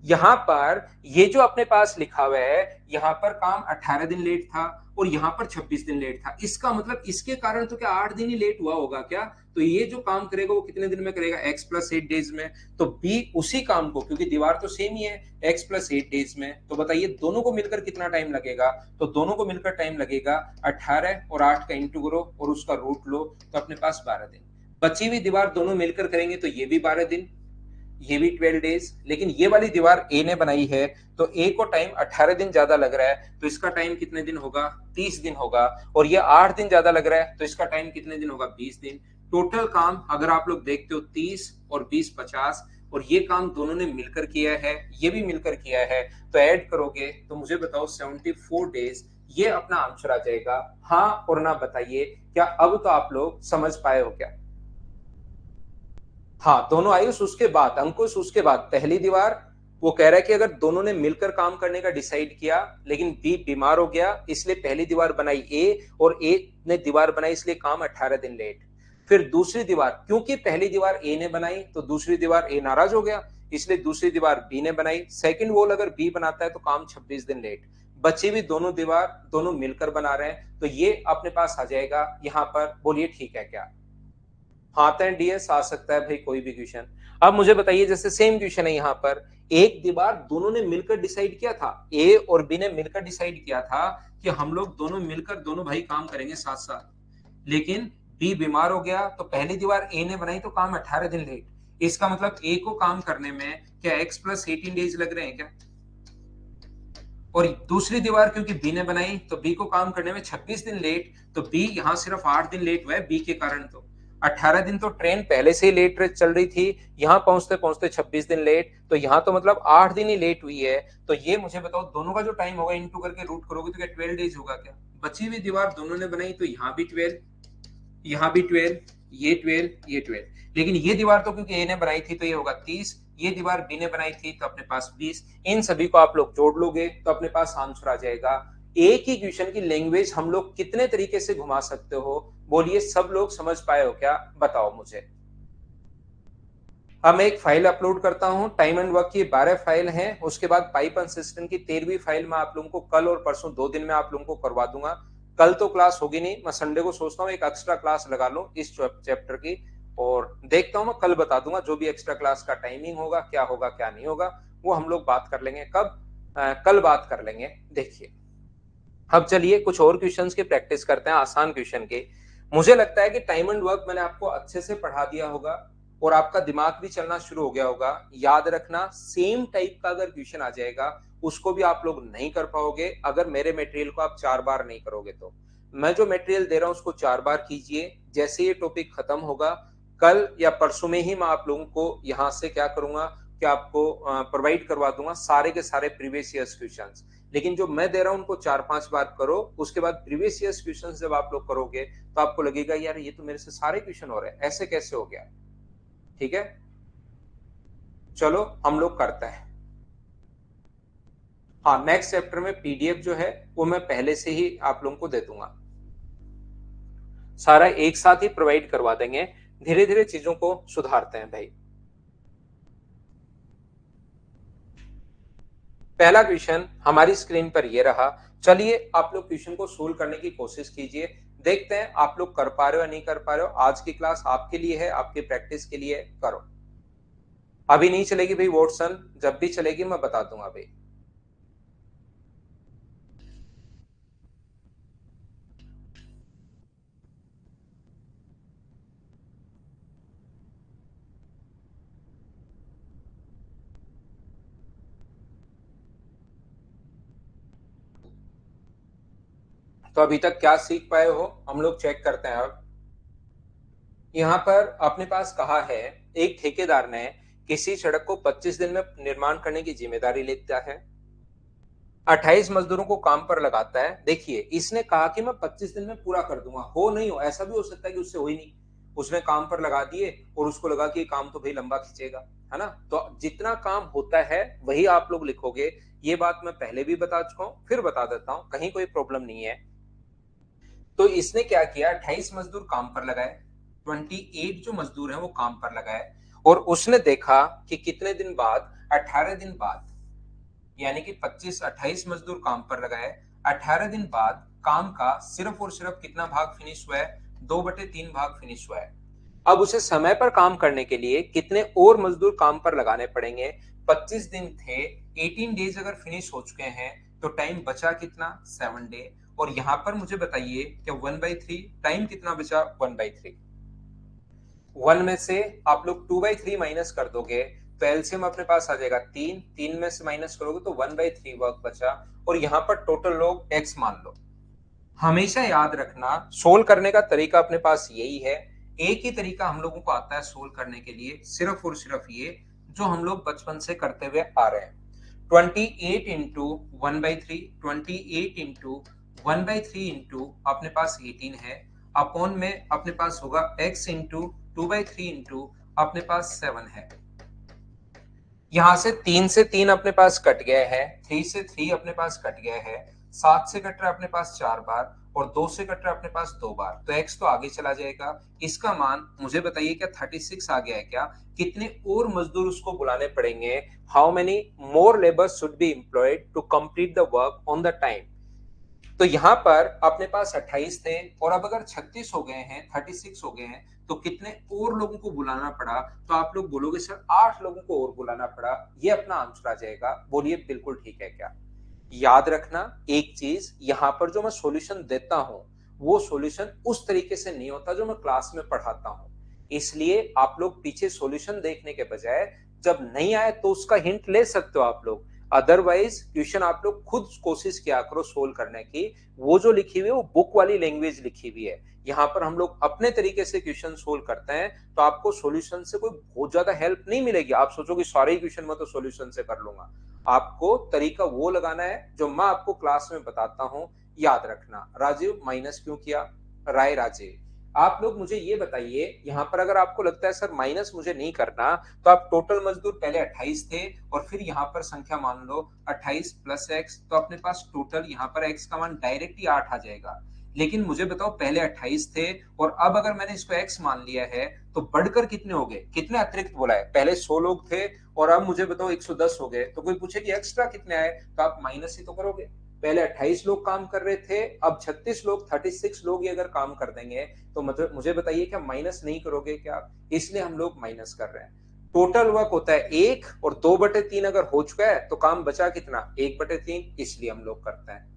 यहां पर ये जो अपने पास लिखा हुआ है, यहां पर काम 18 दिन लेट था और यहां पर 26 दिन लेट था, इसका मतलब इसके कारण तो क्या 8 दिन ही लेट हुआ होगा क्या? तो ये जो काम करेगा वो कितने दिन में करेगा, x+8 डेज में। तो बी उसी काम को, क्योंकि दीवार तो सेम ही है, x+8 डेज में। तो बताइए दोनों को मिलकर कितना टाइम लगेगा? तो दोनों को मिलकर टाइम लगेगा 18 और 8 का इंटू करो और उसका रूट लो, तो अपने पास 12 दिन। बची हुई दीवार दोनों मिलकर करेंगे तो ये भी 12 दिन, ये भी 12 डेज। लेकिन ये वाली दीवार ए ने बनाई है तो ए को टाइम 18 दिन ज्यादा लग रहा है, तो इसका टाइम कितने दिन होगा, 30 दिन होगा। और ये 8 दिन ज्यादा लग रहा है तो इसका टाइम कितने दिन होगा, 20 दिन। टोटल काम अगर आप लोग देखते हो 30 और 20 50, और ये काम दोनों ने मिलकर किया है, ये भी मिलकर किया है, तो ऐड करोगे तो मुझे बताओ 74 डेज, ये अपना आंसर आ जाएगा। हाँ और ना बताइए, क्या अब तो आप लोग समझ पाए हो क्या? हाँ दोनों आयुष उसके बाद, अंकुश उसके बाद पहली दीवार। वो कह रहा है कि अगर दोनों ने मिलकर काम करने का डिसाइड किया, लेकिन बी बीमार हो गया इसलिए पहली दीवार बनाई ए, और ए ने दीवार बनाई इसलिए काम 18 दिन लेट। फिर दूसरी दीवार, क्योंकि पहली दीवार ए ने बनाई तो दूसरी दीवार ए नाराज हो गया इसलिए दूसरी दीवार बी ने बनाई। सेकंड वॉल अगर बी बनाता है तो काम 26 दिन लेट। बची हुई दोनों दीवार दोनों मिलकर बना रहे हैं, तो ये अपने पास आ जाएगा यहां पर। बोलिए ठीक है क्या? हाँ तो डीएस आ सकता है भाई, कोई भी क्वेश्चन। अब मुझे बताइए, जैसे सेम क्वेश्चन है यहाँ पर, एक दीवार दोनों ने मिलकर डिसाइड किया था, ए और बी ने मिलकर डिसाइड किया था कि हम लोग दोनों मिलकर दोनों भाई काम करेंगे साथ साथ, लेकिन बी बीमार हो गया तो पहली दीवार ए ने बनाई तो काम 18 दिन लेट। इसका मतलब ए को काम करने में क्या x+18 डेज लग रहे हैं क्या? और दूसरी दीवार क्योंकि बी ने बनाई तो बी को काम करने में 26 दिन लेट, तो बी यहां सिर्फ 8 दिन लेट हुआ है बी के कारण। तो 18 दिन तो ट्रेन पहले से ही लेट चल रही थी, यहां पहुंचते पहुंचते 26 दिन लेट, तो यहां तो मतलब 8 दिन ही लेट हुई है। तो ये मुझे बताओ दोनों का जो टाइम होगा इंटू करके रूट करोगे तो क्या 12 डेज होगा क्या? बची हुई दीवार दोनों ने बनाई तो यहाँ भी 12, यहाँ भी 12, ये 12, ये 12। लेकिन ये दीवार तो क्योंकि ए ने बनाई थी तो ये होगा 30, ये दीवार बी ने बनाई थी तो अपने पास 20। इन सभी को आप लोग जोड़ लोगे तो अपने पास आंसर आ जाएगा। एक ही क्वेश्चन की लैंग्वेज हम लोग कितने तरीके से घुमा सकते हो? बोलिए सब लोग समझ पाए हो क्या, बताओ मुझे। अब मैं एक फाइल अपलोड करता हूं, टाइम एंड वर्क की 12 फाइल हैं, उसके बाद पाइप एंड सिस्टम की 13वीं फाइल मैं आप लोगों को कल और परसों 2 दिन में आप लोगों को करवा दूंगा। कल तो क्लास होगी नहीं, मैं संडे को सोचता हूँ एक एक्स्ट्रा क्लास लगा लूं इस चैप्टर की, और देखता हूँ मैं कल बता दूंगा जो भी एक्स्ट्रा क्लास का टाइमिंग होगा क्या नहीं होगा, वो हम लोग बात कर लेंगे कब, कल बात कर लेंगे। देखिए अब चलिए कुछ और क्वेश्चंस की प्रैक्टिस करते हैं, आसान क्वेश्चन के। मुझे लगता है कि टाइम एंड वर्क मैंने आपको अच्छे से पढ़ा दिया होगा और आपका दिमाग भी चलना शुरू हो गया होगा। याद रखना सेम टाइप का अगर क्वेश्चन आ जाएगा उसको भी आप लोग नहीं कर पाओगे अगर मेरे मटेरियल को आप 4 बार नहीं करोगे। तो मैं जो मटेरियल दे रहा हूं उसको 4 बार कीजिए। जैसे ये टॉपिक खत्म होगा कल या परसों में ही मैं आप लोगों को यहां से क्या करूंगा कि आपको प्रोवाइड करवा दूंगा सारे के सारे प्रीवियस ईयर्स क्वेश्चंस। लेकिन जो मैं दे रहा हूं उनको 4-5 बार करो, उसके बाद प्रीवियस ईयर्स क्वेश्चन जब आप लोग करोगे तो आपको लगेगा यार ये तो मेरे से सारे क्वेश्चन हो रहे हैं, ऐसे कैसे हो गया। ठीक है, चलो हम लोग करते हैं। हाँ, नेक्स्ट चैप्टर में पीडीएफ जो है वो मैं पहले से ही आप लोगों को दे दूंगा, सारा एक साथ ही प्रोवाइड करवा देंगे। धीरे धीरे चीजों को सुधारते हैं भाई। पहला क्वेश्चन हमारी स्क्रीन पर ये रहा। चलिए आप लोग क्वेश्चन को सोल्व करने की कोशिश कीजिए, देखते हैं आप लोग कर पा रहे हो या नहीं कर पा रहे हो। आज की क्लास आपके लिए है, आपकी प्रैक्टिस के लिए करो। अभी नहीं चलेगी भाई वॉटसन, जब भी चलेगी मैं बता दूंगा भाई। तो अभी तक क्या सीख पाए हो हम लोग चेक करते हैं। अब यहाँ पर अपने पास कहा है एक ठेकेदार ने किसी सड़क को 25 दिन में निर्माण करने की जिम्मेदारी लेता है, 28 मजदूरों को काम पर लगाता है। देखिए इसने कहा कि मैं 25 दिन में पूरा कर दूंगा, हो नहीं हो ऐसा भी हो सकता है कि उससे हो ही नहीं, उसने काम पर लगा दिए और उसको लगा कि काम तो भाई लंबा खींचेगा, है ना। तो जितना काम होता है वही आप लोग लिखोगे। ये बात मैं पहले भी बता चुका हूं, फिर बता देता हूं, कहीं कोई प्रॉब्लम नहीं है। तो इसने क्या किया, 28 मजदूर काम पर लगाए, 28 जो मजदूर हैं वो काम पर लगाए, और उसने देखा कि कितने दिन बाद, 18 दिन बाद, यानी कि 25 28 मजदूर काम पर लगाए, 18 दिन बाद काम का सिर्फ और सिर्फ कितना भाग फिनिश हुआ है, 2/3 भाग फिनिश हुआ है। अब उसे समय पर काम करने के लिए कितने और मजदूर काम पर लगाने पड़ेंगे। 25 दिन थे, 18 डेज अगर फिनिश हो चुके हैं तो टाइम बचा कितना, 7 डे। और यहां पर मुझे बताइए कि 1/3 टाइम कितना बचा, 1/3। 1 में से आप लोग 2/3 माइनस कर दोगे तो एलसीएम अपने पास आ जाएगा 3, 3 में से माइनस करोगे तो 1/3 वर्क बचा। और यहाँ पर टोटल लोग एक्स मान लो। हमेशा याद रखना सोल्व करने का तरीका अपने पास यही है, एक ही तरीका हम लोगों को आता है सोल्व करने के लिए, सिर्फ और सिर्फ ये जो हम लोग बचपन से करते हुए आ रहे हैं। 28 इंटू 1/3, 28 इंटू 1/3 इंटू अपने पास 18 है, अपॉन में अपने पास होगा x इंटू 2/3 इंटू अपने पास 7 है। यहां से 3 से 3 अपने पास कट गया है, 3 से 3 अपने पास कट गया है, 7 से कट रहा है अपने पास 4 बार, और 2 से कट रहा है अपने पास 2 बार, तो x तो आगे चला जाएगा। इसका मान मुझे बताइए क्या 36 आ गया है क्या, कितने और मजदूर उसको बुलाने पड़ेंगे, how many more labour should be employed to complete the work on the time. तो यहां पर अपने पास 28 थे और अब अगर 36 हो गए हैं, 36 हो गए हैं, तो कितने और लोगों को बुलाना पड़ा, तो आप लोग बोलोगे सर 8 लोगों को और बुलाना पड़ा, ये अपना आंसर आ जाएगा। बोलिए बिल्कुल ठीक है क्या। याद रखना एक चीज, यहां पर जो मैं सॉल्यूशन देता हूं वो सॉल्यूशन उस तरीके से नहीं होता जो मैं क्लास में पढ़ाता हूं, इसलिए आप लोग पीछे सॉल्यूशन देखने के बजाय जब नहीं आए तो उसका हिंट ले सकते हो आप लोग। अदरवाइज क्वेश्चन आप लोग खुद कोशिश किया करो सोल्व करने की। वो जो लिखी हुई है वो बुक वाली लैंग्वेज लिखी हुई है, यहाँ पर हम लोग अपने तरीके से क्वेश्चन सोल्व करते हैं, तो आपको सॉल्यूशन से कोई बहुत ज्यादा हेल्प नहीं मिलेगी। आप सोचोगे सारे क्वेश्चन में तो सॉल्यूशन से कर लूंगा, आपको तरीका वो लगाना है जो मैं आपको क्लास में बताता हूं। याद रखना। राजीव माइनस क्यों किया, राय राजीव। आप लोग मुझे ये बताइए, यहां पर अगर आपको लगता है सर माइनस मुझे नहीं करना, तो आप टोटल मजदूर पहले 28 थे और फिर यहां पर संख्या मान लो 28 प्लस एक्स, तो अपने पास टोटल यहां पर एक्स का मान डायरेक्ट ही 8 आ जाएगा। लेकिन मुझे बताओ पहले 28 थे और अब अगर मैंने इसको एक्स मान लिया है तो बढ़कर कितने हो गए, कितने अतिरिक्त बोला है, पहले 100 लोग थे और अब मुझे बताओ 110 हो गए, तो कोई पूछे कि एक्स्ट्रा कितने आए, तो आप माइनस ही तो करोगे। पहले 28 लोग काम कर रहे थे, अब 36 लोग, 36 लोग ही अगर काम कर देंगे तो मतलब मुझे बताइए क्या माइनस नहीं करोगे क्या? इसलिए हम लोग माइनस कर रहे हैं। टोटल वर्क होता है 1 और 2/3 अगर हो चुका है तो काम बचा कितना? 1/3, इसलिए हम लोग करते हैं।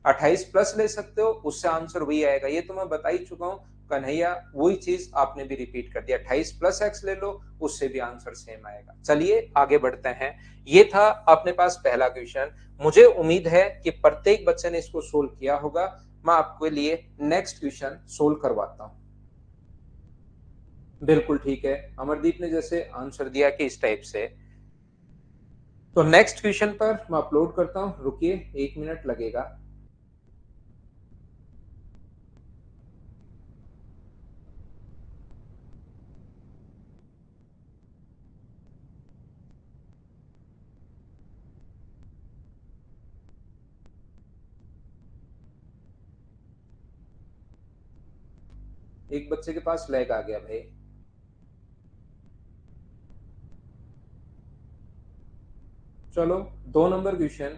28 प्लस ले सकते हो, उससे आंसर वही आएगा। ये तो मैं बता ही चुका हूं कन्हैया, वही चीज आपने भी रिपीट कर दिया। 28 प्लस एक्स ले लो, उससे भी आंसर सेम आएगा। चलिए आगे बढ़ते हैं। ये था अपने पास पहला क्वेश्चन। मुझे उम्मीद है कि प्रत्येक बच्चे ने इसको सोल्व किया होगा। मैं आपके लिए नेक्स्ट क्वेश्चन सोल्व करवाता हूं। बिल्कुल ठीक है, अमरदीप ने जैसे आंसर दिया कि इस टाइप से। तो नेक्स्ट क्वेश्चन पर मैं अपलोड करता हूं, रुकिए 1 मिनट लगेगा। एक बच्चे के पास लैग आ गया भाई। चलो 2 नंबर क्वेश्चन।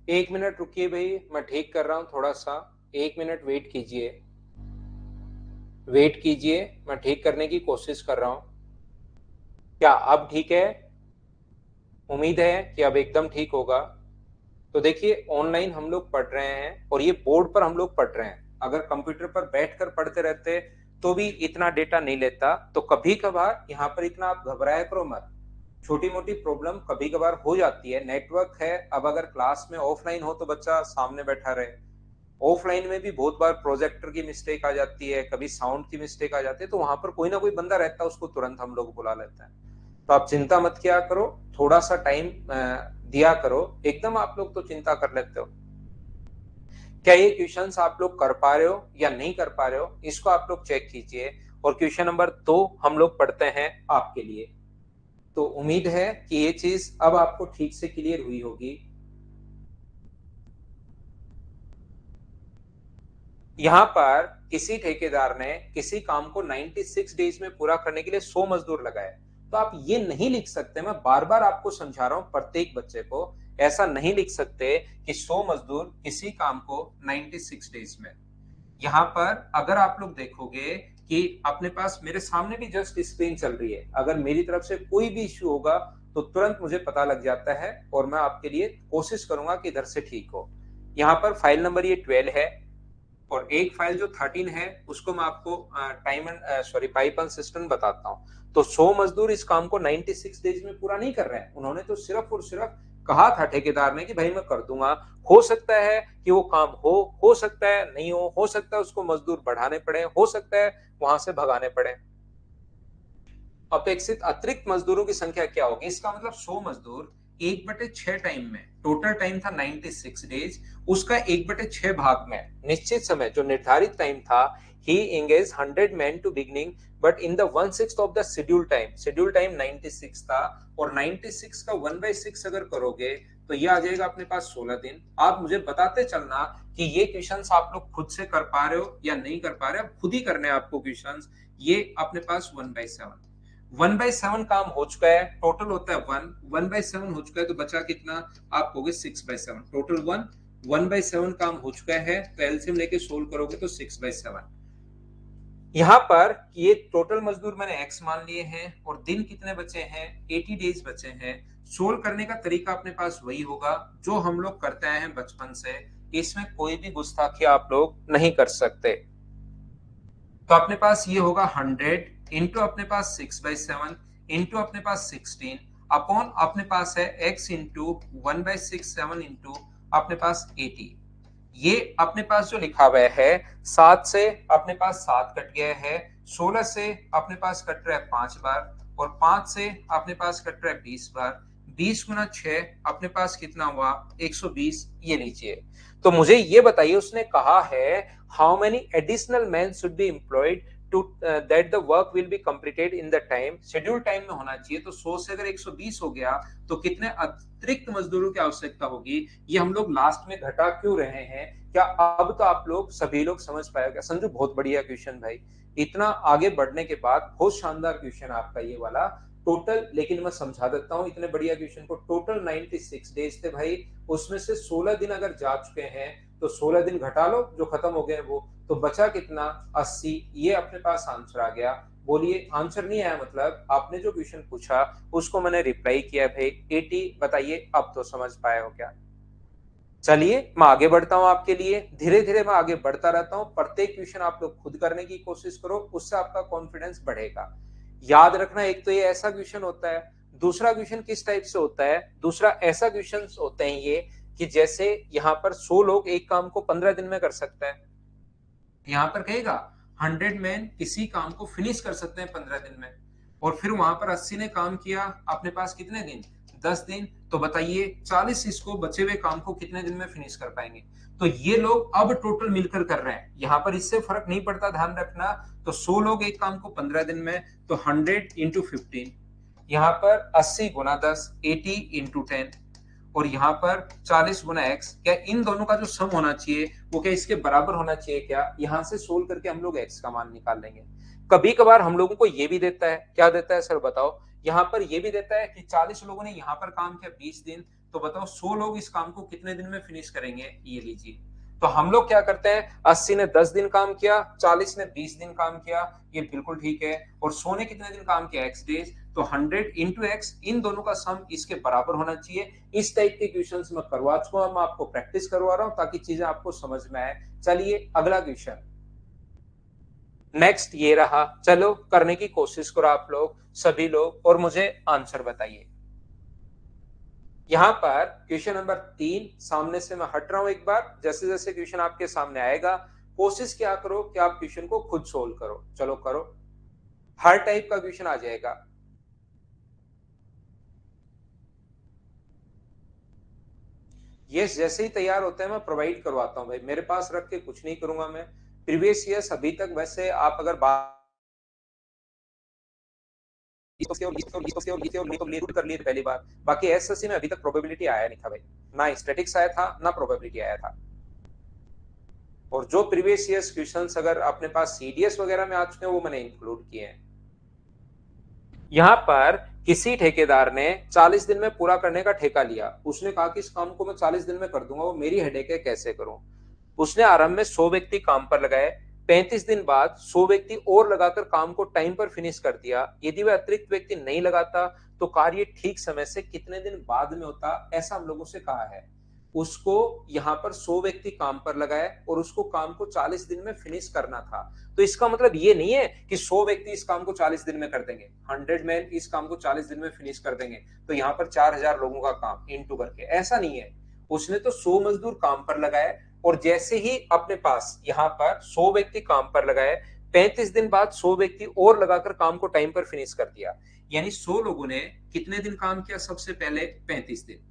एक मिनट रुकिए भाई, मैं ठीक कर रहा हूं थोड़ा सा। 1 मिनट वेट कीजिए, वेट कीजिए, मैं ठीक करने की कोशिश कर रहा हूं। क्या अब ठीक है? उम्मीद है कि अब एकदम ठीक होगा। तो देखिए ऑनलाइन हम लोग पढ़ रहे हैं और ये बोर्ड पर हम लोग पढ़ रहे हैं। अगर कंप्यूटर पर बैठकर पढ़ते रहते तो भी इतना डेटा नहीं लेता। तो कभी कभार यहाँ पर इतना आप घबराया करो मत। छोटी मोटी प्रॉब्लम कभी कभार हो जाती है, नेटवर्क है। अब अगर क्लास में ऑफलाइन हो तो बच्चा सामने बैठा रहे, ऑफलाइन में भी बहुत बार प्रोजेक्टर की मिस्टेक आ जाती है, कभी साउंड की मिस्टेक आ जाती है, तो वहां पर कोई ना कोई बंदा रहता है, उसको तुरंत हम लोग बुला लेते हैं। तो आप चिंता मत किया करो, थोड़ा सा टाइम दिया करो। एकदम आप लोग तो चिंता कर लेते हो। क्या ये क्वेश्चंस आप लोग कर पा रहे हो या नहीं कर पा रहे हो, इसको आप लोग चेक कीजिए। और क्वेश्चन नंबर 2 हम लोग पढ़ते हैं आपके लिए। तो उम्मीद है कि ये चीज अब आपको ठीक से क्लियर हुई होगी। यहां पर किसी ठेकेदार ने किसी काम को 96 डेज में पूरा करने के लिए 100 मजदूर लगाए। तो आप ये नहीं लिख सकते, मैं बार बार आपको समझा रहा हूं प्रत्येक बच्चे को, ऐसा नहीं लिख सकते कि 100 मजदूर किसी काम को 96 डेज में। यहां पर अगर आप लोग देखोगे कि अपने पास मेरे सामने भी जस्ट स्क्रीन चल रही है, अगर मेरी तरफ से कोई भी इश्यू होगा तो तुरंत मुझे पता लग जाता है और मैं आपके लिए कोशिश करूंगा कि इधर से ठीक हो। यहाँ पर फाइल नंबर ये 12 है, और एक फाइल जो 13 है उसको मैं आपको time and pipe and system बताता हूँ। तो 100 मजदूर इस काम को 96 डेज में पूरा नहीं कर रहे हैं, उन्होंने तो सिर्फ और सिर्फ कहा था ठेकेदार ने कि भाई मैं कर दूंगा। हो सकता है कि वो काम हो सकता है नहीं हो सकता है उसको मजदूर बढ़ाने पड़े, हो सकता है वहां से भगाने पड़े। अपेक्षित अतिरिक्त मजदूरों की संख्या क्या होगी, इसका मतलब 100 मजदूर 1/6 टाइम में, टोटल टाइम था 96 डेज, उसका 1/6 भाग में निश्चित समय जो निर्धारित टाइम था, ही engage 100 man to beginning, but in the 1/6 of the schedule time 96 था, और 96 का 1/6 अगर करोगे तो ये आ जाएगा अपने पास 16 दिन। आप मुझे बताते चलना कि ये क्वेश्चंस आप लोग खुद से कर पा रहे हो या नहीं कर पा रहे हो, खुद ही करने हैं आपको क्वेश्चंस। ये अपने पास 1/7, 1/7 काम हो चुका है, टोटल होता है 1/7 हो चुका है, तो बचा कितना, आप कहोगे 6/7, टोटल 1/7 काम हो चुका है, तो एलसीएम लेके सोल्व करोगे तो 6/7। यहाँ पर ये टोटल मजदूर मैंने एक्स मान लिए हैं, और दिन कितने बचे हैं, 80 डेज बचे हैं। सोल्व करने का तरीका अपने पास वही होगा जो हम लोग करते आए हैं बचपन से, इसमें कोई भी गुस्ताखी आप लोग नहीं कर सकते। तो अपने पास ये होगा 100 इंटू अपने पास 6/7 इंटू अपने पास 16 अपॉन अपने पास है x इंटू 1/6 7 इंटू अपने पास 80। ये अपने पास जो लिखा हुआ है 7 से अपने पास 7 कट गया है, 16 से अपने पास कट रहा है 5 बार, और 5 से अपने पास कट रहा है 20 बार। 20 गुना 6 अपने पास कितना हुआ, 120। ये लीजिए। तो मुझे ये बताइए, उसने कहा है how many additional man should be employed to that the work will be completed in the time, schedule time में होना चाहिए। तो 100 से अगर 120 हो गया तो कितने अतिरिक्त मजदूरों की आवश्यकता होगी, ये हम लोग लास्ट में घटा क्यों रहे हैं, क्या अब तो आप लोग सभी लोग समझ पाएगा। संजू बहुत बढ़िया क्वेश्चन भाई, इतना आगे बढ़ने के बाद बहुत शानदार क्वेश्चन आपका ये वाला। टोटल, लेकिन मैं समझा देता हूं इतने बढ़िया क्वेश्चन को, टोटल 96 डेज थे भाई, उसमें से 16 दिन अगर जा चुके हैं तो 16 दिन घटा लो जो खत्म हो गए वो, तो बचा कितना, 80। ये अपने पास आंसर आ गया। बोलिए आंसर नहीं आया मतलब आपने जो क्वेश्चन पूछा उसको मैंने रिप्लाई किया भाई 80। बताइए अब तो समझ पाए हो क्या। चलिए मैं आगे बढ़ता हूं आपके लिए, धीरे धीरे मैं आगे बढ़ता रहता हूं। प्रत्येक क्वेश्चन आप लोग खुद करने की कोशिश करो, उससे आपका कॉन्फिडेंस बढ़ेगा। याद रखना, एक तो ये ऐसा क्वेश्चन होता है, दूसरा क्वेश्चन किस टाइप से होता है, दूसरा ऐसा क्वेश्चन होते हैं ये कि जैसे यहाँ पर 100 लोग एक काम को 15 दिन में कर सकते हैं, यहाँ पर कहेगा 100 मैन किसी काम को फिनिश कर सकते हैं 15 दिन में, और फिर वहां पर 80 ने काम किया अपने पास कितने दिन, 10 दिन। तो बताइए 40 इसको बचे हुए काम को कितने दिन में फिनिश कर पाएंगे। तो ये लोग अब टोटल मिलकर कर रहे हैं, यहाँ पर इससे फर्क नहीं पड़ता, ध्यान रखना। तो 100 लोग एक काम को 15 दिन में, तो 100 इंटू 15, यहाँ पर 80 गुना 10, 80 इंटू 10, और यहाँ पर 40 गुना एक्स। क्या इन दोनों का जो सम होना चाहिए वो क्या इसके बराबर होना चाहिए क्या, यहां से सोल्व करके हम लोग एक्स का मान निकाल लेंगे। कभी कभार हम लोगों को ये भी देता है, क्या देता है सर बताओ, यहाँ पर ये भी देता है कि 40 लोगों ने यहाँ पर काम किया 20 दिन, तो बताओ 100 लोग इस काम को कितने दिन में फिनिश करेंगे, ये लीजिए। तो हम लोग क्या करते हैं, 80 ने 10 दिन काम किया, 40 ने 20 दिन काम किया, ये बिल्कुल ठीक है, और 100 ने कितने दिन काम किया, एक्स डेज। तो 100 इंटू एक्स, इन दोनों का सम इसके बराबर होना चाहिए। इस टाइप के क्वेश्चंस मैं करवा चुका हूं, मैं आपको प्रैक्टिस करवा रहा हूं ताकि चीजें आपको समझ में आए। चलिए अगला क्वेश्चन, नेक्स्ट ये रहा, चलो करने की कोशिश करो आप लोग सभी लोग, और मुझे आंसर बताइए। यहां पर क्वेश्चन नंबर 3, सामने से मैं हट रहा हूं एक बार, जैसे जैसे क्वेश्चन आपके सामने आएगा कोशिश क्या करो कि आप क्वेश्चन को खुद सोल्व करो। चलो करो, हर टाइप का क्वेश्चन आ जाएगा। ये जैसे ही तैयार होते हैं मैं प्रोवाइड करवाता हूं भाई, मेरे पास रख के कुछ नहीं करूंगा मैं। प्रीवियस ईयर्स अभी तक वैसे आप अगर बात कर लिए पहली बार, बाकी एसएससी में अभी तक प्रोबेबिलिटी आया नहीं था भाई, ना स्टैटिक्स आया था ना प्रोबेबिलिटी आया था। और जो प्रीवियस ईयर्स क्वेश्चंस अगर अपने पास सीडीएस वगैरह में आ चुके हैं वो मैंने इंक्लूड किए हैं। यहाँ पर किसी ठेकेदार ने 40 दिन में पूरा करने का ठेका लिया, उसने कहा कि इस काम को मैं 40 दिन में कर दूंगा, वो मेरी हेडेक है कैसे करूं। उसने आरंभ में 100 व्यक्ति काम पर लगाए, 35 दिन बाद 100 व्यक्ति और लगाकर काम को टाइम पर फिनिश कर दिया। यदि वह अतिरिक्त व्यक्ति नहीं लगाता तो कार्य ठीक समय से कितने दिन बाद में होता, ऐसा हम लोगों से कहा है। उसको यहाँ पर 100 व्यक्ति काम पर लगाए और उसको काम को 40 दिन में फिनिश करना था। तो इसका मतलब ये नहीं है कि 100 व्यक्ति इस काम को 40 दिन में कर देंगे, 100 मैन इस काम को 40 दिन में फिनिश कर देंगे, तो यहाँ पर 4000 लोगों का काम इनटू करके, ऐसा नहीं है। उसने तो 100 मजदूर काम पर लगाए और जैसे ही अपने पास यहाँ पर 100 व्यक्ति काम पर लगाए, 35 दिन बाद 100 व्यक्ति और लगाकर काम को टाइम पर फिनिश कर दिया। यानी 100 लोगों ने कितने दिन काम किया? सबसे पहले 35 दिन।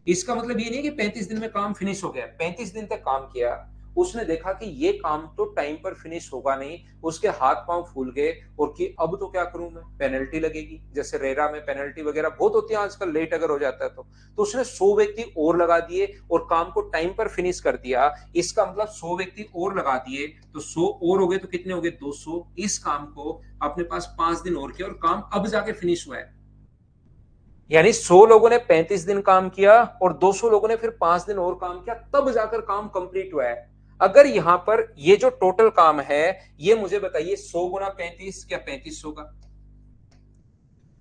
इसका मतलब ये नहीं कि 35 दिन में काम फिनिश हो गया, 35 दिन तक काम किया, उसने देखा कि ये काम तो टाइम पर फिनिश होगा नहीं, उसके हाथ पांव फूल गए और कि अब तो क्या करूं मैं, पेनल्टी लगेगी, जैसे रेरा में पेनल्टी वगैरह बहुत होती है आजकल, लेट अगर हो जाता है तो उसने 100 व्यक्ति और लगा दिए और काम को टाइम पर फिनिश कर दिया। इसका मतलब 100 व्यक्ति और लगा दिए तो 100 और हो गए तो कितने हो गए? 200। इस काम को अपने पास 5 दिन और किया और काम अब जाके फिनिश हुआ है। यानी 100 लोगों ने 35 दिन काम किया और 200 लोगों ने फिर 5 दिन और काम किया, तब जाकर काम कंप्लीट हुआ है। अगर यहां पर ये जो टोटल काम है, ये मुझे बताइए 100 गुना 35 क्या 3500 का,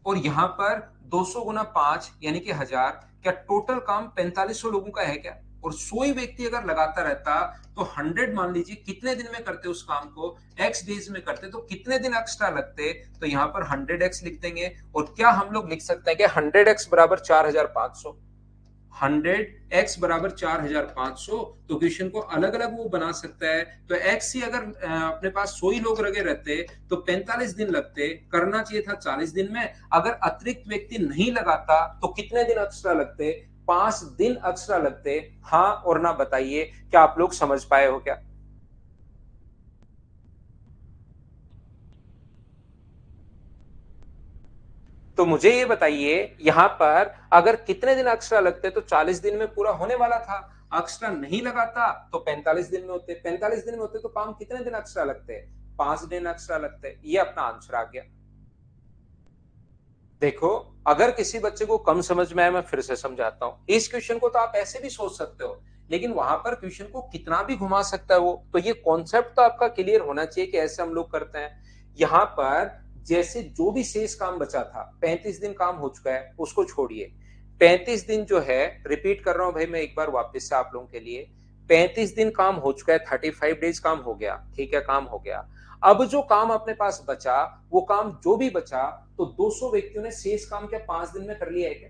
और यहां पर 200 गुना 5 यानी कि 1000, क्या टोटल काम 4500 लोगों का है क्या? और 100 ही व्यक्ति अगर लगाता रहता तो 100 मान लीजिए कितने दिन में करते उस काम को? x डेज में करते तो कितने दिन एक्स्ट्रा लगते? तो यहां पर 100x लिख देंगे। और क्या हम लोग लिख सकते हैं कि 100x बराबर 4500? 100x बराबर 4500, तो क्वेश्चन को अलग अलग वो बना सकता है। तो x ही अगर अपने पास 100 ही लोग लगे रहते तो 45 दिन लगते, करना चाहिए था 40 दिन में। अगर अतिरिक्त व्यक्ति नहीं लगाता तो कितने दिन एक्स्ट्रा लगते? 5 दिन एक्स्ट्रा लगते। हाँ और ना बताइए, क्या आप लोग समझ पाए हो क्या? तो मुझे ये बताइए, यहां पर अगर कितने दिन एक्स्ट्रा लगते तो 40 दिन में पूरा होने वाला था। एक्स्ट्रा नहीं लगाता तो 45 दिन में होते, 45 दिन में होते तो काम कितने दिन एक्स्ट्रा लगते? 5 दिन एक्स्ट्रा लगते। ये अपना आंसर आ गया। देखो, अगर किसी बच्चे को कम समझ में आए, मैं फिर से समझाता हूं। इस क्वेश्चन को तो आप ऐसे भी सोच सकते हो, लेकिन वहां पर क्वेश्चन को कितना भी घुमा सकता है वो, तो ये कॉन्सेप्ट तो आपका क्लियर होना चाहिए कि ऐसे हम लोग करते हैं। यहां पर जैसे जो भी शेष काम बचा था, 35 दिन काम हो चुका है, उसको छोड़िए। 35 दिन जो है, रिपीट कर रहा हूं भाई मैं एक बार वापस से आप लोगों के लिए, 35 दिन काम हो चुका है, 35 डेज काम हो गया, ठीक है, काम हो गया। अब जो काम अपने पास बचा, वो काम जो भी बचा, तो 200 व्यक्तियों ने शेष काम क्या 5 दिन में कर लिया है क्या?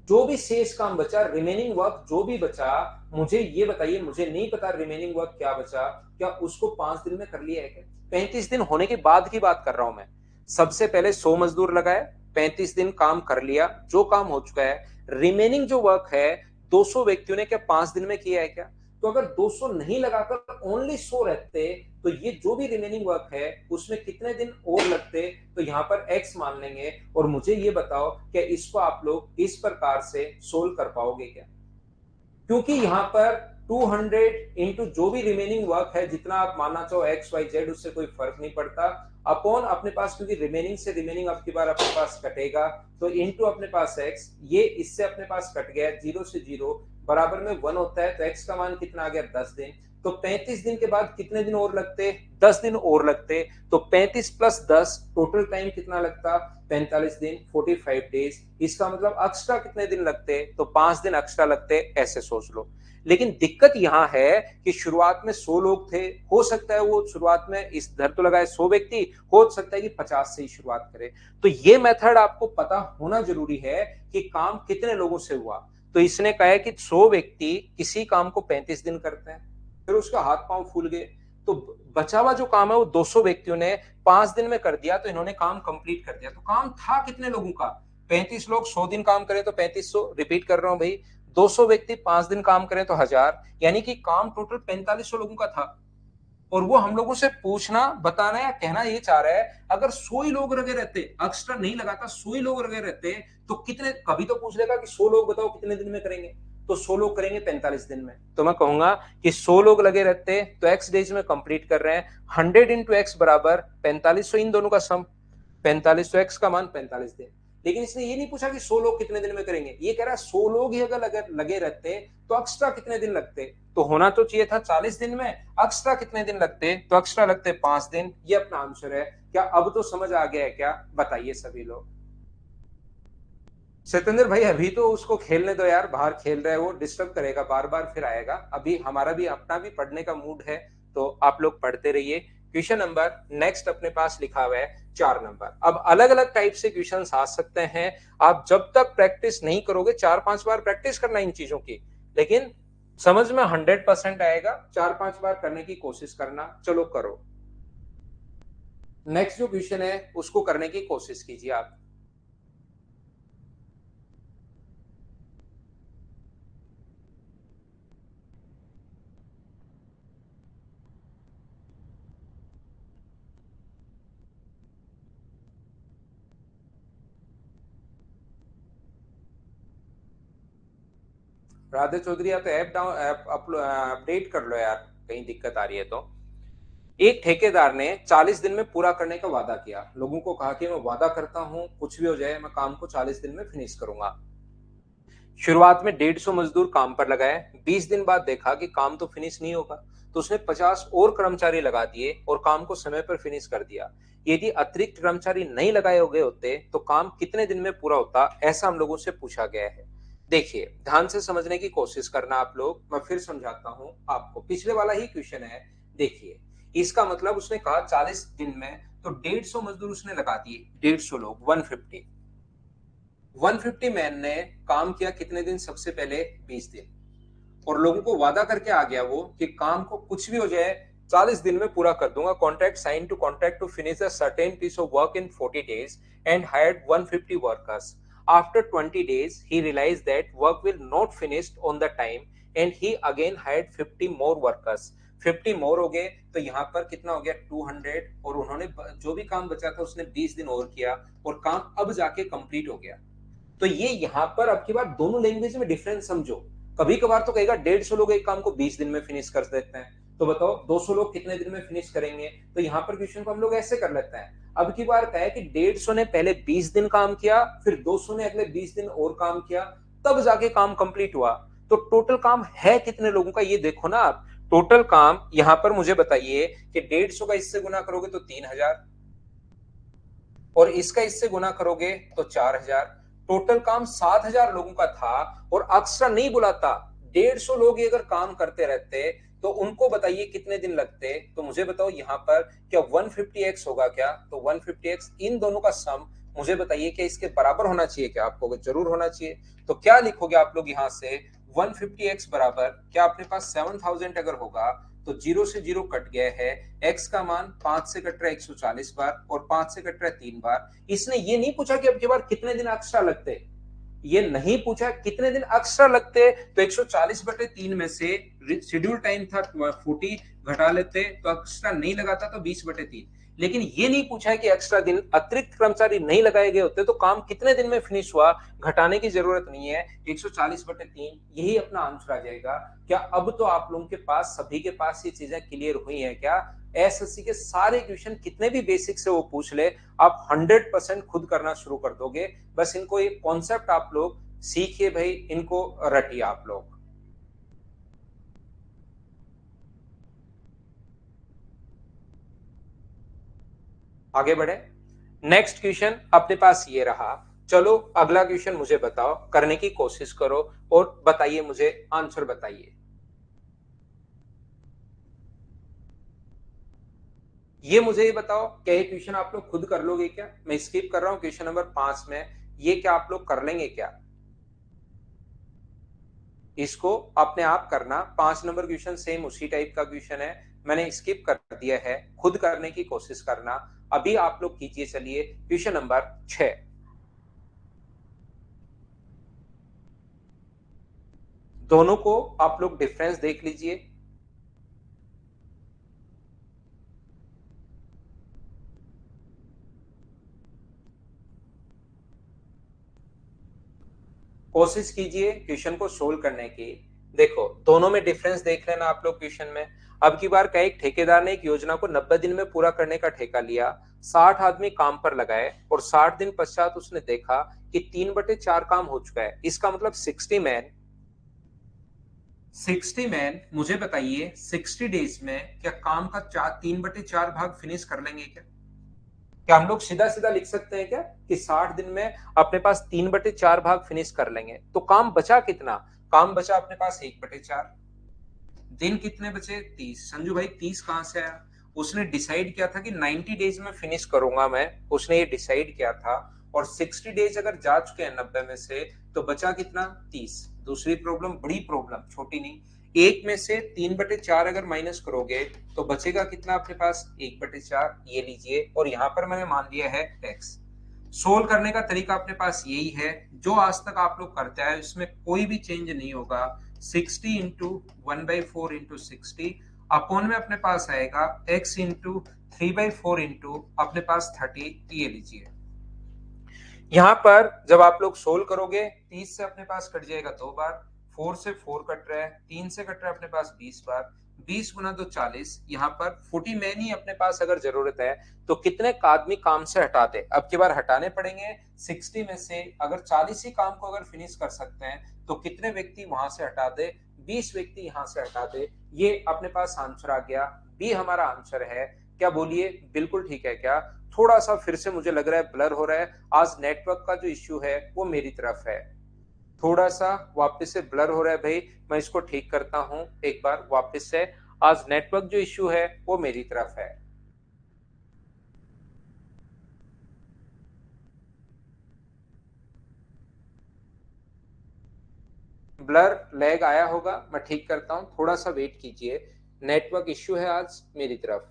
जो भी शेष काम बचा, रिमेनिंग वर्क जो भी बचा, मुझे ये बताइए, मुझे नहीं पता रिमेनिंग वर्क क्या बचा, क्या उसको 5 दिन में कर लिया है क्या? 35 दिन होने के बाद की बात कर रहा हूं मैं। सबसे पहले 100 मजदूर लगाए, 35 दिन काम कर लिया, जो काम हो चुका है, रिमेनिंग जो वर्क है 200 व्यक्तियों ने क्या 5 दिन में किया है क्या? तो अगर 200 नहीं लगाकर ओनली 100 रहते, तो ये जो भी रिमेनिंग वर्क है उसमें कितने दिन और लगते? तो यहाँ पर x मान लेंगे। और मुझे ये बताओ, क्या इसको आप लोग इस प्रकार से सोल्व कर पाओगे क्या? क्योंकि यहाँ पर 200 इंटू जो भी रिमेनिंग वर्क है, जितना आप मानना चाहो एक्स वाई जेड, उससे कोई फर्क नहीं पड़ता, अपॉन अपने पास, क्योंकि रिमेनिंग से रिमेनिंग अब की बार अपने पास कटेगा, तो इंटू अपने पास एक्स, ये इससे अपने पास कट गया, जीरो से जीरो बराबर में 1 होता है, तो एक्स का मान कितना आ गया? 10 दिन। तो 35 दिन के बाद कितने दिन और लगते? 10 दिन और लगते। तो 35 प्लस 10 टोटल टाइम कितना लगता? 45 दिन, 45 डेज। इसका मतलब एक्स्ट्रा कितने दिन लगते? तो 5 दिन एक्स्ट्रा लगते। ऐसे सोच लो। लेकिन दिक्कत यहां है कि शुरुआत में 100 लोग थे, हो सकता है वो शुरुआत में इस धर तो लगाए 100 व्यक्ति, हो सकता है कि 50 से ही शुरुआत करे। तो ये मेथड आपको पता होना जरूरी है कि काम कितने लोगों से हुआ। तो इसने कहा है कि 100 व्यक्ति किसी काम को 35 दिन करते हैं, फिर उसका हाथ पांव फूल गए, तो बचा हुआ जो काम है वो 200 व्यक्तियों ने 5 दिन में कर दिया, तो इन्होंने काम कंप्लीट कर दिया। तो काम था कितने लोगों का? 35 लोग 100 दिन काम करें तो 3500, रिपीट कर रहा हूं भाई, 200 व्यक्ति 5 दिन काम करें तो 1000, यानी कि काम टोटल 4500 लोगों का था। और वो हम लोगों से पूछना, बताना या कहना ये चाह रहा है, अगर 100 ही लोग लगे रहते, एक्स्ट्रा नहीं लगाता, 100 ही लोग लगे रहते, तो कितने, कभी तो पूछ लेगा कि 100 लोग बताओ कितने दिन में करेंगे, तो 100 लोग करेंगे 45 दिन में। तो मैं कहूंगा कि 100 लोग लगे रहते तो एक्स डेज में कंप्लीट कर रहे हैं, 100 इंटू एक्स बराबर 4500, इन दोनों का सम 4500, एक्स का मान 45 दिन। लेकिन इसने ये नहीं पूछा कि 100 लोग कितने दिन में करेंगे, ये कह रहा है 100 लोग ही अगर लगे रहते तो एक्स्ट्रा कितने दिन लगते? तो होना तो चाहिए था 40 दिन में, एक्स्ट्रा कितने दिन लगते? तो एक्स्ट्रा लगते 5 दिन। ये अपना आंसर है। क्या अब तो समझ आ गया है क्या? बताइए सभी लोग। सत्येंद्र भाई अभी तो उसको खेलने दो यार, बाहर खेल रहा है वो, डिस्टर्ब करेगा बार बार, फिर आएगा। अभी हमारा भी अपना भी पढ़ने का मूड है, तो आप लोग पढ़ते रहिए। क्वेश्चन नंबर नेक्स्ट अपने पास लिखा हुआ है 4 नंबर। अब अलग अलग टाइप से क्वेश्चन आ सकते हैं। आप जब तक प्रैक्टिस नहीं करोगे, 4-5 बार प्रैक्टिस करना इन चीजों की, लेकिन समझ में 100% आएगा। 4-5 बार करने की कोशिश करना, चलो करो। नेक्स्ट जो क्वेश्चन है उसको करने की कोशिश कीजिए आप। राधे चौधरी, या तो ऐप डाउन ऐप अपडेट कर लो यार, कहीं दिक्कत आ रही है तो। एक ठेकेदार ने 40 दिन में पूरा करने का वादा किया। लोगों को कहा कि मैं वादा करता हूं कुछ भी हो जाए मैं काम को 40 दिन में फिनिश करूंगा। शुरुआत में 150 मजदूर काम पर लगाए। 20 दिन बाद देखा कि काम तो फिनिश नहीं होगा, तो उसने 50 और कर्मचारी लगा दिए और काम को समय पर फिनिश कर दिया। यदि अतिरिक्त कर्मचारी नहीं लगाए गए होते तो काम कितने दिन में पूरा होता, ऐसा हम लोगों से पूछा गया है। देखिए ध्यान से समझने की कोशिश करना आप लोग, मैं फिर समझाता हूं आपको, पिछले वाला ही क्वेश्चन है। देखिए इसका मतलब उसने कहा 40 दिन में, तो 150 मजदूर उसने लगा दिए, 150 लोग, 150। 150 मैन ने काम किया कितने दिन, सबसे पहले 20 दिन। और लोगों को वादा करके आ गया वो कि काम को कुछ भी हो जाए 40 दिन में पूरा कर दूंगा। Contract sign to contract to finish a certain piece of work in 40 days and hired 150 workers. After 20 days he realized that work will not finished on the time and he again hired 50 more workers। 50 मोर हो गए, तो यहाँ पर कितना हो गया, 200। और उन्होंने जो भी काम बचा था उसने 20 दिन और किया, और काम अब जाके कंप्लीट हो गया। तो ये यहाँ पर अब की बार दोनों लैंग्वेज में डिफरेंस समझो। कभी कभार तो कहेगा 150 लोग एक काम को 20 दिन में फिनिश कर देते हैं, तो बताओ 200 लोग कितने दिन में फिनिश करेंगे। तो यहाँ पर क्वेश्चन को हम लोग ऐसे कर लेते हैं। अब की बार कहा है कि 150 ने पहले 20 दिन काम किया, फिर 200 ने अगले 20 दिन और काम किया, तब जाके काम कंप्लीट हुआ। तो टोटल काम है कितने लोगों का, ये देखो ना आप। टोटल काम यहाँ पर मुझे बताइए कि 150 का इससे गुना करोगे तो 3000, और इसका इससे गुना करोगे तो 4000। टोटल काम 7000 लोगों का था, और एक्स्ट्रा नहीं बुलाता, 150 लोग ही अगर काम करते रहते तो उनको बताइए कितने दिन लगते। तो मुझे बताओ यहाँ पर क्या 150x होगा क्या, तो 150x इन दोनों का सम, मुझे बताइए क्या इसके बराबर होना चाहिए क्या, आपको जरूर होना चाहिए। तो क्या लिखोगे आप लोग यहाँ से, 150x बराबर, क्या अपने पास 7000 अगर होगा तो जीरो से जीरो कट गया है। एक्स का मान 5 से कट रहा है 140 बार, और 5 से कट रहा है 3 बार। इसने ये नहीं पूछा कि अब की बार कितने दिन एक्स्ट्रा लगते, ये नहीं पूछा कितने दिन एक्स्ट्रा लगते। तो 140/3 में से शेड्यूल टाइम था 40, घटा लेते तो एक्स्ट्रा नहीं लगाता तो 20/3। लेकिन ये नहीं पूछा है कि एक्स्ट्रा दिन अतिरिक्त कर्मचारी नहीं लगाए गए होते तो काम कितने दिन में फिनिश हुआ, घटाने की जरूरत नहीं है। 140/3 यही अपना आंसर आ जाएगा। क्या अब तो आप लोगों के पास, सभी के पास ये चीजें क्लियर हुई हैं क्या। एसएससी के सारे क्वेश्चन कितने भी बेसिक से वो पूछ ले, आप 100% खुद करना शुरू कर दोगे। बस इनको एक कॉन्सेप्ट आप लोग सीखिए भाई, इनको रटिए आप लोग। आगे बढ़े। नेक्स्ट क्वेश्चन अपने पास ये रहा। चलो अगला क्वेश्चन मुझे बताओ, करने की कोशिश करो और बताइए, मुझे आंसर बताइए। ये मुझे ये बताओ, क्या ये क्वेश्चन आप लोग खुद कर लोगे क्या, मैं स्किप कर रहा हूं क्वेश्चन नंबर 5 में, ये क्या आप लोग कर लेंगे क्या। इसको अपने आप करना। 5 नंबर क्वेश्चन सेम उसी टाइप का क्वेश्चन है, मैंने स्किप कर दिया है, खुद करने की कोशिश करना। अभी आप लोग कीजिए, चलिए क्वेश्चन नंबर 6। दोनों को आप लोग डिफरेंस देख लीजिए। कोशिश कीजिए क्वेश्चन को सोल्व करने की। देखो दोनों में डिफरेंस देख लेना आप लोग क्वेश्चन में। अब की बार का एक ठेकेदार ने एक योजना को 90 दिन में पूरा करने का ठेका लिया। 60 आदमी काम पर लगाए और 60 दिन पश्चात उसने देखा कि 3/4 काम हो चुका है। इसका मतलब 60 मैन, 60 मैन मुझे बताइए 60 डेज में क्या काम का 3/4 भाग फिनिश कर लेंगे क्या। क्या हम लोग सीधा सीधा लिख सकते हैं क्या कि 60 दिन में अपने पास 3/4 भाग फिनिश कर लेंगे? तो काम बचा कितना? काम बचा अपने पास 1/4। दिन कितने बचे? 30। संजू भाई 30 कहां से आया? उसने डिसाइड किया था कि 90 डेज में फिनिश करूंगा मैं, उसने ये डिसाइड किया था। और 60 डेज अगर जा चुके हैं 90 में से, तो बचा कितना? 30। दूसरी प्रॉब्लम, बड़ी प्रॉब्लम, छोटी नहीं। एक में से 3/4 अगर माइनस करोगे तो बचेगा कितना अपने पास? 1/4। ये लीजिए, और यहां पर मैंने मान लिया है एक्स। सोल्व करने का तरीका अपने पास यही है जो आज तक आप लोग करते आए, इसमें कोई भी चेंज नहीं होगा। 60 इंटू 1/4 इंटू 60 अपॉन में अपने पास आएगा x इंटू 3/4 इंटू अपने पास 30। ये लीजिए, यहां पर जब आप लोग सोल्व करोगे 30 से अपने पास कट जाएगा 2 बार, 4 से 4 कट रहा है, 3 से कट रहा है अपने पास 20 बार, 20 गुना 2 40। यहाँ पर 40 मैन ही अपने पास अगर जरूरत है तो कितने आदमी काम से हटा दे? अब की बार हटाने पड़ेंगे 60 में से। अगर 40 ही काम को अगर फिनिश कर सकते हैं तो कितने व्यक्ति वहां से हटा दे? 20 व्यक्ति यहाँ से हटा दे। ये अपने पास आंसर आ गया, बी हमारा आंसर है। क्या बोलिए, बिल्कुल ठीक है क्या? थोड़ा सा फिर से मुझे लग रहा है ब्लर हो रहा है। आज नेटवर्क का जो इश्यू है वो मेरी तरफ है, थोड़ा सा वापस से ब्लर हो रहा है भाई। मैं इसको ठीक करता हूं एक बार वापस से। आज नेटवर्क जो इश्यू है वो मेरी तरफ है। ब्लर लैग आया होगा, मैं ठीक करता हूं, थोड़ा सा वेट कीजिए। नेटवर्क इश्यू है आज मेरी तरफ।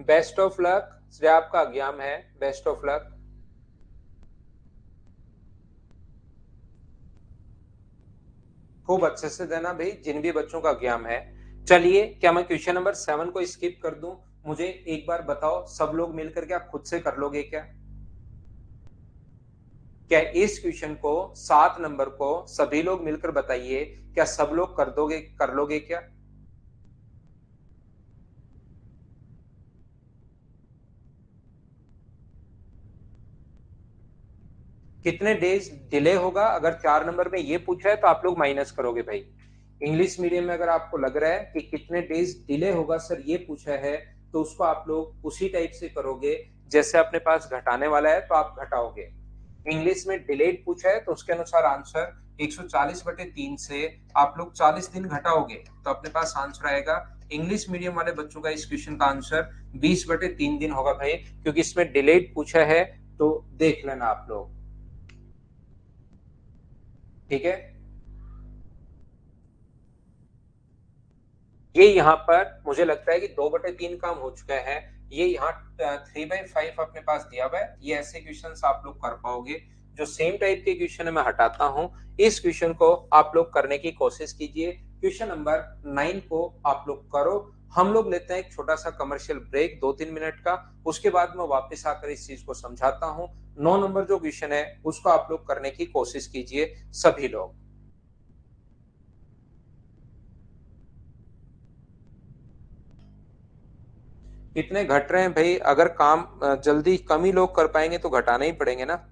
Best of luck. श्रेया आपका एग्जाम है, बेस्ट ऑफ लक। खूब अच्छे से देना भाई, जिन भी बच्चों का एग्जाम है। चलिए, क्या मैं क्वेश्चन नंबर 7 को स्किप कर दूं? मुझे एक बार बताओ, सब लोग मिलकर क्या खुद से कर लोगे क्या? क्या इस क्वेश्चन को, 7 नंबर को सभी लोग मिलकर बताइए, क्या सब लोग कर लोगे क्या? कितने डेज डिले होगा? अगर 4 नंबर में ये पूछा है तो आप लोग माइनस करोगे भाई। इंग्लिश मीडियम में अगर आपको लग रहा है कि कितने डेज डिले होगा सर ये पूछा है, तो उसको आप लोग उसी टाइप से करोगे जैसे अपने पास घटाने वाला है तो आप घटाओगे। इंग्लिश में डिलेड पूछा है तो उसके अनुसार आंसर 140/3 से आप लोग 40 दिन घटाओगे तो अपने पास आंसर आएगा। इंग्लिश मीडियम वाले बच्चों का इस क्वेश्चन का आंसर 20/3 दिन होगा भाई, क्योंकि इसमें डिलेड पूछा है। तो देख लेना आप लोग, ठीक है। ये यहाँ पर मुझे लगता है कि 2/3 काम हो चुका है। ये यहाँ 3/5 अपने पास दिया हुआ है। ये ऐसे क्वेश्चन आप लोग कर पाओगे। जो सेम टाइप के क्वेश्चन है मैं हटाता हूँ। इस क्वेश्चन को आप लोग करने की कोशिश कीजिए। क्वेश्चन नंबर 9 को आप लोग करो। हम लोग लेते हैं एक छोटा सा कमर्शियल ब्रेक 2-3 मिनट का। उसके बाद मैं वापस आकर इस चीज को समझाता हूँ। 9 नंबर जो क्वेश्चन है उसको आप लोग करने की कोशिश कीजिए सभी लोग। कितने घट रहे हैं भाई? अगर काम जल्दी कम ही लोग कर पाएंगे तो घटाने ही पड़ेंगे ना।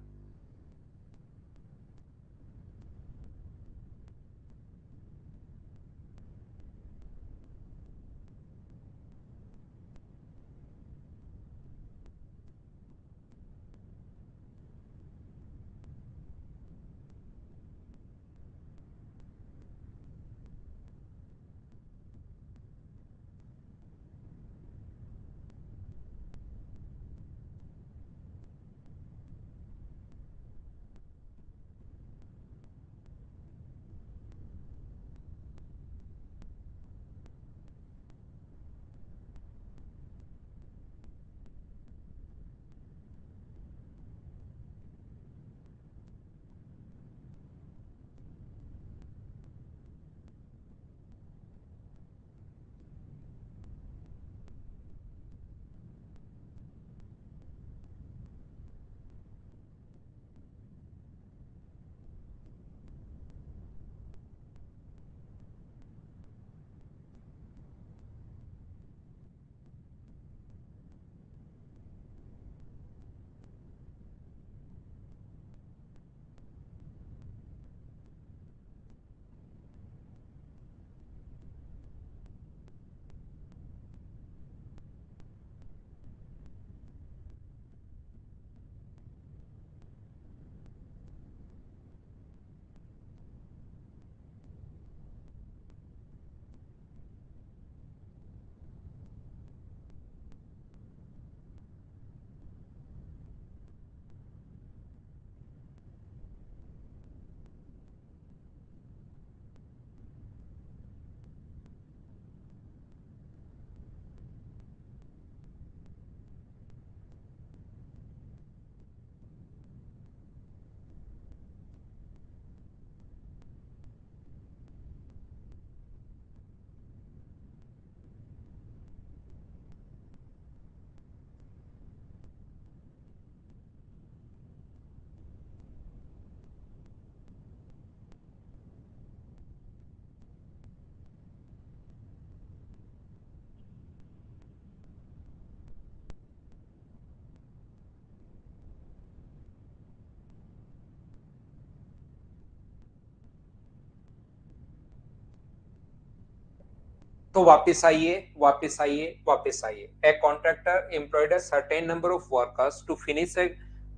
तो वापस आइए, वापस आइए, वापस आइए। A contractor employed a certain number of workers to finish a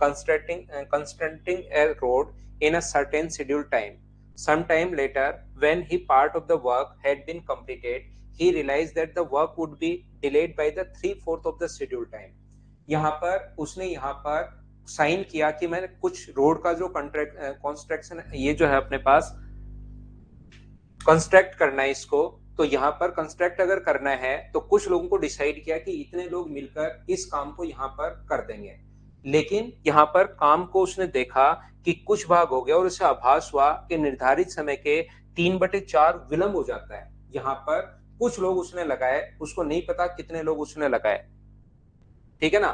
constructing a road in a certain scheduled time. Some time later, when he part of the work had been completed, he realized that the work would be delayed by the 3/4 of the scheduled time. यहाँ पर उसने यहाँ पर sign किया कि मैं कुछ road का जो कॉन्ट्रैक्ट कंस्ट्रक्शन ये जो है अपने पास कंस्ट्रक्ट करना है इसको, तो यहाँ पर कंस्ट्रक्ट अगर करना है तो कुछ लोगों को डिसाइड किया कि इतने लोग मिलकर इस काम को यहाँ पर कर देंगे। लेकिन यहाँ पर काम को उसने देखा कि कुछ भाग हो गया और उसे आभास हुआ कि निर्धारित समय के 3/4 विलंब हो जाता है। यहाँ पर कुछ लोग उसने लगाए, उसको नहीं पता कितने लोग उसने लगाए। ठीक है ना?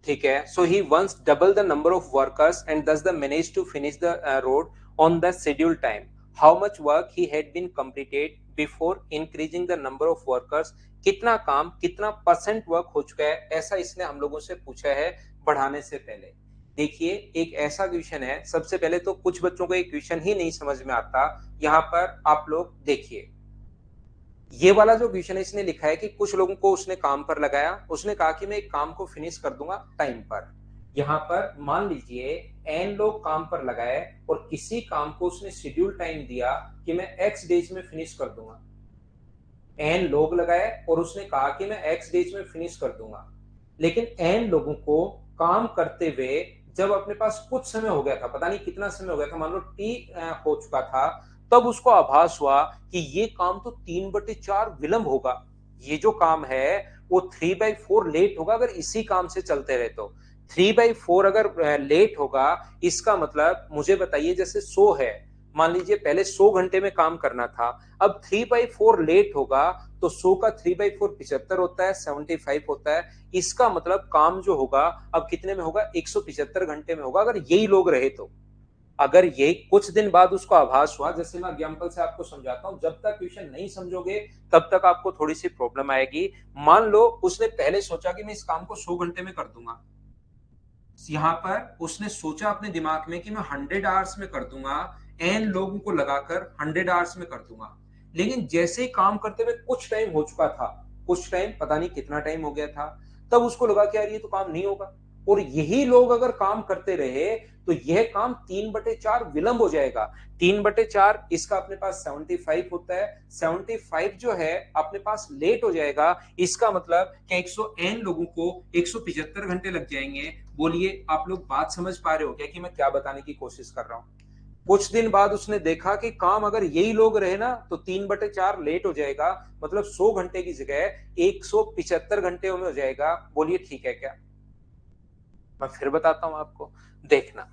ठीक है। So he once double the number of workers and thus the manage to finish the road on the schedule time. How much work he had been completed before increasing the number of workers. कितना काम, कितना percent work हो चुका है, ऐसा इसने हम लोगों से पूछा है बढ़ाने से पहले। देखिए, एक ऐसा क्वेश्चन है, सबसे पहले तो कुछ बच्चों को एक क्वेश्चन ही नहीं समझ में आता। यहाँ पर आप लोग देखिए, ये वाला जो क्वेश्चन है इसने लिखा है कि कुछ लोगों को उसने काम पर लगाया, उसने कहा कि मैं एक काम को फिनिश कर दूंगा टाइम पर। यहाँ पर मान लीजिए एन लोग काम पर लगाए और किसी काम को उसने शेड्यूल टाइम दिया कि मैं एक्स डेज में फिनिश कर दूंगा। एन लोग लगाए और उसने कहा कि मैं एक्स डेज में फिनिश कर दूंगा। लेकिन एन लोगों को काम करते हुए जब अपने पास कुछ समय हो गया था, पता नहीं कितना समय हो गया था, मान लो टी हो चुका था, तब उसको आभास हुआ कि ये काम तो 3/4 विलंब होगा। ये जो काम है वो 3/4 लेट होगा अगर इसी काम से चलते रहे तो। 3/4 अगर लेट होगा, इसका मतलब मुझे बताइए, जैसे 100 है, मान लीजिए पहले 100 घंटे में काम करना था, अब 3/4 लेट होगा तो 100 का 3/4 75 होता है, 75 होता है। इसका मतलब काम जो होगा अब कितने में होगा, 175 घंटे में होगा अगर यही लोग रहे तो। अगर ये कुछ दिन बाद उसको आभास हुआ, जैसे मैं एग्जांपल से आपको समझाता हूं, जब तक क्वेश्चन नहीं समझोगे तब तक आपको थोड़ी सी प्रॉब्लम आएगी। मान लो उसने पहले सोचा कि मैं इस काम को 100 घंटे में कर दूंगा। यहाँ पर उसने सोचा अपने दिमाग में कि मैं 100 आवर्स में कर दूंगा, एन लोगों को लगाकर 100 आवर्स में कर दूंगा। लेकिन जैसे ही काम करते हुए कुछ टाइम हो चुका था, कुछ टाइम, पता नहीं कितना टाइम हो गया था, तब उसको लगा कि यार ये तो काम नहीं होगा। और यही लोग अगर काम करते रहे तो यह काम 3/4 विलंब हो जाएगा। 3/4 इसका अपने पास 75 होता है, 75 जो है अपने पास लेट हो जाएगा। इसका मतलब कि 100 एन लोगों को 175 घंटे लग जाएंगे। बोलिए, आप लोग बात समझ पा रहे हो क्या कि मैं क्या बताने की कोशिश कर रहा हूं? कुछ दिन बाद उसने देखा कि काम अगर यही लोग रहे ना तो 3/4 लेट हो जाएगा, मतलब 100 घंटे की जगह 175 घंटे में हो जाएगा। बोलिए ठीक है क्या? मैं फिर बताता हूं आपको, देखना।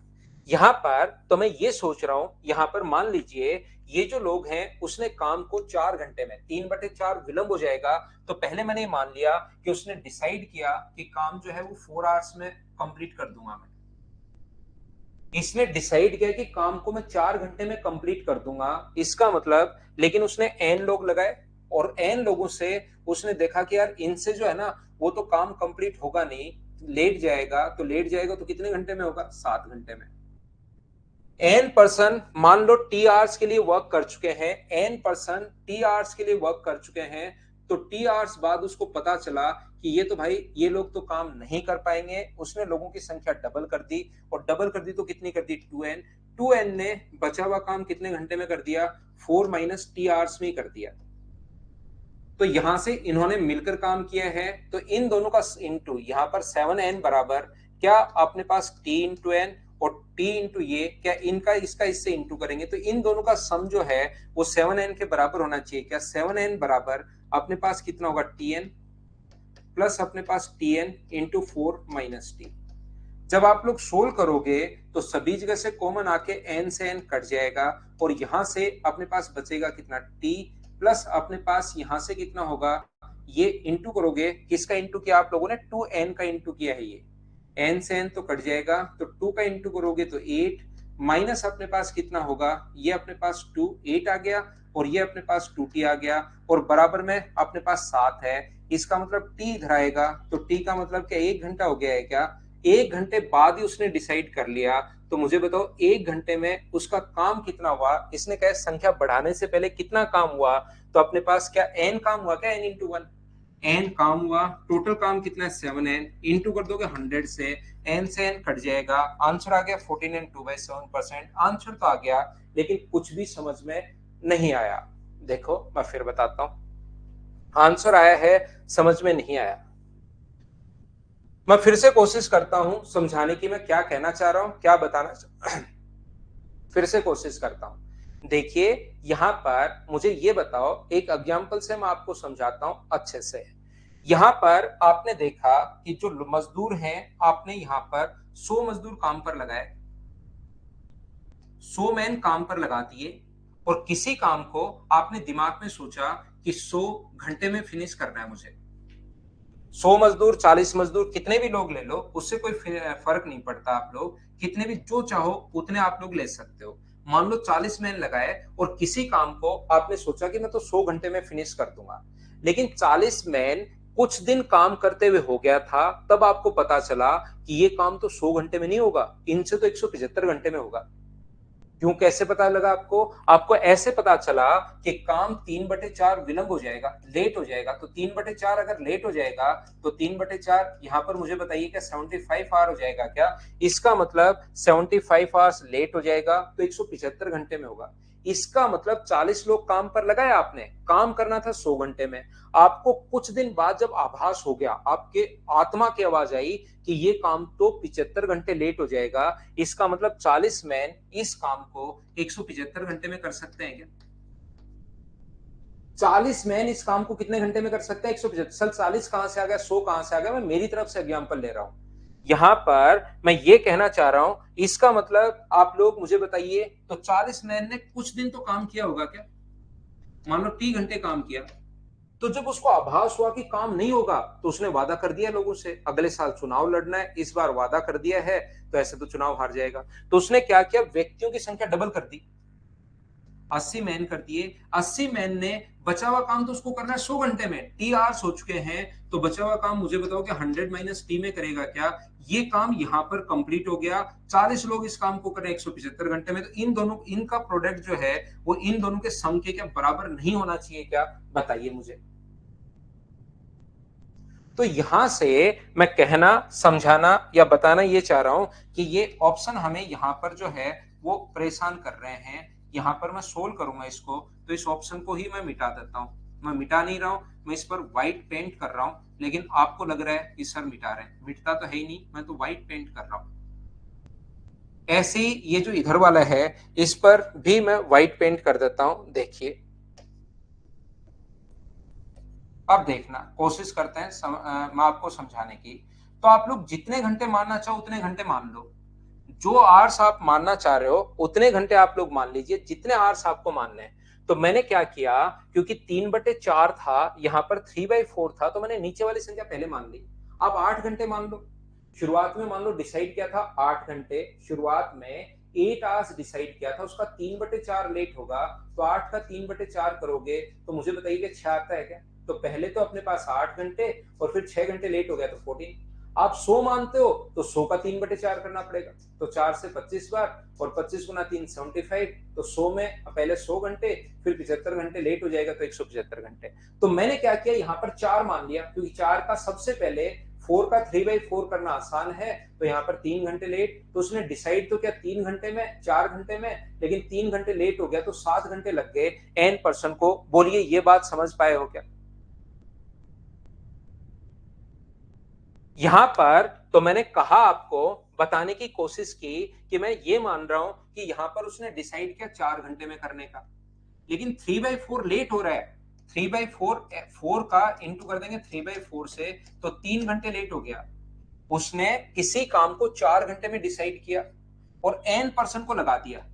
यहां पर तो मैं ये सोच रहा हूं, यहां पर मान लीजिए ये जो लोग हैं उसने काम को 4 घंटे में, 3/4 विलंब हो जाएगा। तो पहले मैंने मान लिया कि उसने डिसाइड किया कि काम जो है वो 4 आवर्स में कंप्लीट कर दूंगा मैं। इसने डिसाइड किया कि काम को मैं 4 घंटे में कंप्लीट कर दूंगा। इसका मतलब, लेकिन उसने एन लोग लगाए और एन लोगों से उसने देखा कि यार इनसे जो है ना वो तो काम कंप्लीट होगा नहीं, लेट जाएगा। तो लेट जाएगा तो कितने घंटे में होगा, 7 घंटे में। एन पर्सन मान लो टी आवर्स के लिए वर्क कर चुके हैं, एन पर्सन टी आवर्स के लिए वर्क कर चुके हैं। तो टी आवर्स बाद उसको पता चला कि ये तो भाई ये लोग तो काम नहीं कर पाएंगे। उसने लोगों की संख्या डबल कर दी, और डबल कर दी तो कितनी कर दी, 2n। 2n ने बचा हुआ काम कितने घंटे में कर दिया, 4 माइनस टी आवर्स में कर दिया। तो यहां से इन्होंने मिलकर काम किया है, तो इन दोनों का इंटू यहाँ पर 7n बराबर क्या अपने पास t इंटू एन, और t इंटू ये क्या इनका इसका इससे इंटू करेंगे तो इन दोनों का सम जो है वो 7n के बराबर होना चाहिए। क्या 7n बराबर अपने पास कितना होगा, tn प्लस अपने पास tn इंटू 4 माइनस टी। जब आप लोग सोल्व करोगे तो सभी जगह से कॉमन आके n से n कट जाएगा, और यहां से अपने पास बचेगा कितना, t प्लस अपने पास यहां से कितना होगा, ये इंटू करोगे, किसका इंटू किया आप लोगों ने, 2n का इंटू किया है। ये n से n तो कट जाएगा, तो 2 का इंटू करोगे तो 8 माइनस अपने पास कितना होगा, ये अपने पास 2 8 आ गया, और ये अपने पास 2t आ गया, और बराबर में अपने पास 7 है। इसका मतलब t इधर आएगा, तो t का मतलब क्या 1 घंटा हो गया है क्या? 1 घंटे बाद ही उसने डिसाइड कर लिया। तो मुझे बताओ 1 घंटे में उसका काम कितना हुआ। इसने कहा संख्या बढ़ाने से पहले कितना काम हुआ, तो अपने पास क्या n काम हुआ क्या, n इंटू वन, n काम हुआ, टोटल काम कितना है 7n, इंटू कर दोगे 100 से, n से n कट जाएगा, आंसर आ गया 14 एंड 2/7%। आंसर तो आ गया लेकिन कुछ भी समझ में नहीं आया। देखो मैं फिर बताता हूं, आंसर आया है, समझ में नहीं आया। मैं फिर से कोशिश करता हूं समझाने की, मैं क्या कहना चाह रहा हूं, क्या बताना फिर से कोशिश करता हूं। देखिए यहां पर मुझे ये बताओ, एक एग्जांपल से मैं आपको समझाता हूं अच्छे से। यहां पर आपने देखा कि जो मजदूर हैं, आपने यहां पर 100 मजदूर काम पर लगाए, 100 मैन काम पर लगा दिए, और किसी काम को आपने दिमाग में सोचा कि 100 घंटे में फिनिश करना है मुझे। 100 मजदूर, 40 मजदूर, कितने भी लोग ले लो, उससे कोई फर्क नहीं पड़ता। आप लोग कितने भी जो चाहो उतने आप लोग ले सकते हो। मान लो 40 मैन लगाए और किसी काम को आपने सोचा कि मैं तो 100 घंटे में फिनिश कर दूंगा, लेकिन 40 मैन कुछ दिन काम करते हुए हो गया था, तब आपको पता चला कि ये काम तो 100 घंटे में नहीं होगा, इनसे तो 175 घंटे में होगा। क्यों, कैसे पता लगा आपको? आपको ऐसे पता चला कि काम 3/4 विलंब हो जाएगा, लेट हो जाएगा। तो 3/4 अगर लेट हो जाएगा तो 3/4 यहां पर मुझे बताइए क्या 75 आवर हो जाएगा क्या? इसका मतलब 75 आवर्स लेट हो जाएगा तो 175 घंटे में होगा। इसका मतलब 40 लोग काम पर लगाए, आपने काम करना था 100 घंटे में। आपको कुछ दिन बाद जब आभास हो गया, आपके आत्मा की आवाज आई कि ये काम तो 75 घंटे लेट हो जाएगा, इसका मतलब 40 मैन इस काम को 175 घंटे में कर सकते हैं क्या? 40 मैन इस काम को कितने घंटे में कर सकते हैं? 175। सर 40 कहां से आ गया, 100 कहां से आ गया? मैं मेरी तरफ से एग्जांपल ले रहा हूं। यहां पर मैं ये कहना चाह रहा हूं, इसका मतलब आप लोग मुझे बताइए, तो 40 मैन ने कुछ दिन तो काम किया होगा क्या? मान लो 30 घंटे काम किया, तो जब उसको आभास हुआ कि काम नहीं होगा, तो उसने वादा कर दिया लोगों से, अगले साल चुनाव लड़ना है, इस बार वादा कर दिया है तो ऐसे तो चुनाव हार जाएगा। तो उसने क्या किया, व्यक्तियों की संख्या डबल कर दी, 80 मैन कर दिए। 80 मैन ने बचा हुआ काम तो उसको करना है 100 घंटे में, टी आवर्स हो चुके हैं, तो बचा हुआ काम मुझे बताओ कि 100 माइनस टी में करेगा क्या? ये काम यहां पर कंप्लीट हो गया। 40 लोग इस काम को करें 175 घंटे में, तो इन दोनों, इनका प्रोडक्ट जो है वो इन दोनों के सम के क्या बराबर नहीं होना चाहिए क्या? बताइए मुझे। तो यहां से मैं कहना, समझाना या बताना ये चाह रहा हूं कि ये ऑप्शन हमें यहां पर जो है वो परेशान कर रहे हैं। यहां पर मैं सोल्व करूंगा इसको, तो इस ऑप्शन को ही मैं मिटा देता हूं। मैं मिटा नहीं रहा हूं, मैं इस पर व्हाइट पेंट कर रहा हूं, लेकिन आपको लग रहा है कि सर मिटा रहे हैं, मिटता तो है ही नहीं, मैं तो व्हाइट पेंट कर रहा हूं। ऐसे ही ये जो इधर वाला है, इस पर भी मैं व्हाइट पेंट कर देता हूं। देखिए अब देखना, कोशिश करते हैं मैं आपको समझाने की। तो आप लोग जितने घंटे मानना चाहो उतने घंटे मान लो, जो आवर्स आप मानना चाह रहे हो उतने घंटे आप लोग मान लीजिए, जितने आवर्स आपको मानने हैं। तो मैंने क्या किया, क्योंकि 3/4 था, यहां पर 3/4 था, तो मैंने नीचे वाली संख्या पहले मान ली। आप 8 घंटे मान लो। शुरुआत में मान लो डिसाइड किया था 8 घंटे, शुरुआत में 8 आवर्स डिसाइड किया था, उसका 3/4 लेट होगा, तो 8 का 3/4 करोगे तो मुझे बताइए कि 6 आता है क्या? तो पहले तो अपने पास 8 घंटे और फिर 6 घंटे लेट हो गया तो 14। आप 100 मानते हो तो 100 का 3/4 करना पड़ेगा, तो 4 से 25 बार, और 25 गुना 3 75, तो 100 में पहले 100 घंटे, फिर 75 घंटे लेट हो जाएगा तो 175 घंटे। तो मैंने क्या किया, यहाँ पर 4 मान लिया, क्योंकि 4 का सबसे पहले 4 का 3/4 करना आसान है, तो यहाँ पर 3 घंटे लेट, तो उसने डिसाइड तो क्या 3 घंटे में, 4 घंटे में, लेकिन 3 घंटे लेट हो गया तो 7 घंटे लग गए एन पर्सन को। बोलिए ये बात समझ पाए हो क्या? यहां पर तो मैंने कहा, आपको बताने की कोशिश की कि मैं ये मान रहा हूं कि यहां पर उसने डिसाइड किया 4 घंटे में करने का, लेकिन 3/4 लेट हो रहा है। 3/4, 4 का इंटू कर देंगे 3/4 से, तो 3 घंटे लेट हो गया। उसने किसी काम को 4 घंटे में डिसाइड किया और एन पर्सन को लगा दिया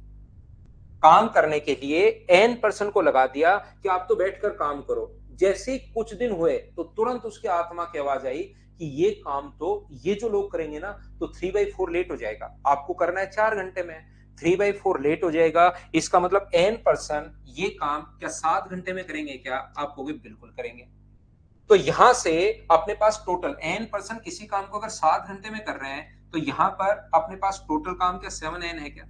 काम करने के लिए, एन पर्सन को लगा दिया कि आप तो बैठकर काम करो। जैसे ही कुछ दिन हुए तो तुरंत उसके आत्मा की आवाज आई कि ये काम तो ये जो लोग करेंगे ना, तो 3/4 लेट हो जाएगा, आपको करना है 4 घंटे में, 3/4 लेट हो जाएगा, इसका मतलब एन पर्सन ये काम क्या 7 घंटे में करेंगे क्या? आप कहोगे बिल्कुल करेंगे। तो यहां से अपने पास टोटल एन पर्सन किसी काम को अगर 7 घंटे में कर रहे हैं, तो यहां पर अपने पास टोटल काम क्या 7n है क्या?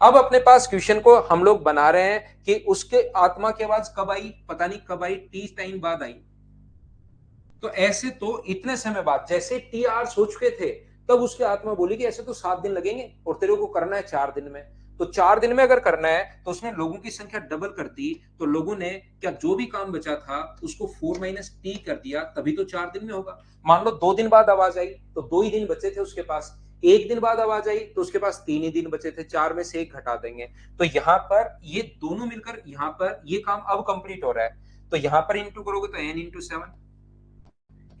अब अपने पास क्वेश्चन को हम लोग बना रहे हैं कि उसके आत्मा की आवाज कब आई, पता नहीं कब आई, टी टाइम बाद आई। तो ऐसे तो इतने समय बाद, जैसे टी आवर्स हो चुके थे, तब उसकी आत्मा बोली कि ऐसे तो 7 दिन लगेंगे और तेरे को करना है 4 दिन में। तो 4 दिन में अगर करना है तो उसने लोगों की संख्या डबल कर दी, तो लोगों ने क्या जो भी काम बचा था उसको 4 - टी कर दिया, तभी तो 4 दिन में होगा। मान लो 2 दिन बाद आवाज आई तो 2 ही दिन बचे थे उसके पास, 1 दिन बाद आवाज आई तो उसके पास 3 ही दिन बचे थे, 4 में से 1 घटा देंगे। तो यहाँ पर ये दोनों मिलकर यहाँ पर ये काम अब कंप्लीट हो रहा है। तो यहाँ पर इंटू करोगे तो n × 7,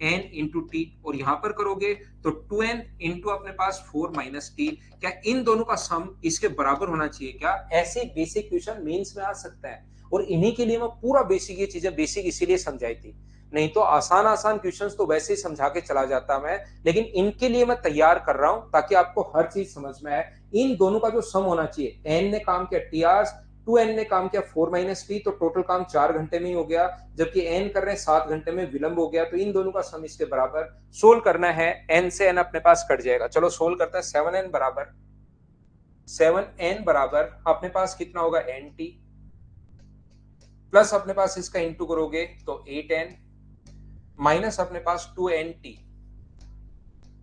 एन इंटू टी, और यहां पर करोगे तो 2n इंटू अपने पास 4 - टी। क्या इन दोनों का सम इसके बराबर होना चाहिए क्या? ऐसे बेसिक क्वेश्चन मेंस में आ सकता है, और इन्हीं के लिए मैं पूरा बेसिक, ये चीजें बेसिक इसीलिए समझाई थी। नहीं तो आसान आसान क्वेश्चंस तो वैसे ही समझा के चला जाता मैं, लेकिन इनके लिए मैं तैयार कर रहा हूं ताकि आपको हर चीज समझ में आए। इन दोनों का जो सम होना चाहिए, एन ने काम किया टी आवर्स, 2n ने काम किया 4 - टी, तो टोटल काम 4 घंटे में ही हो गया, जबकि n कर रहे हैं 7 घंटे में, विलंब हो गया। तो इन दोनों का सम इसके बराबर सोल्व करना है, n से n अपने पास कट जाएगा। चलो सोल्व करते हैं। 7n बराबर अपने पास कितना होगा, nt, प्लस अपने पास इसका इंटू करोगे तो 8n, माइनस अपने पास 2nt।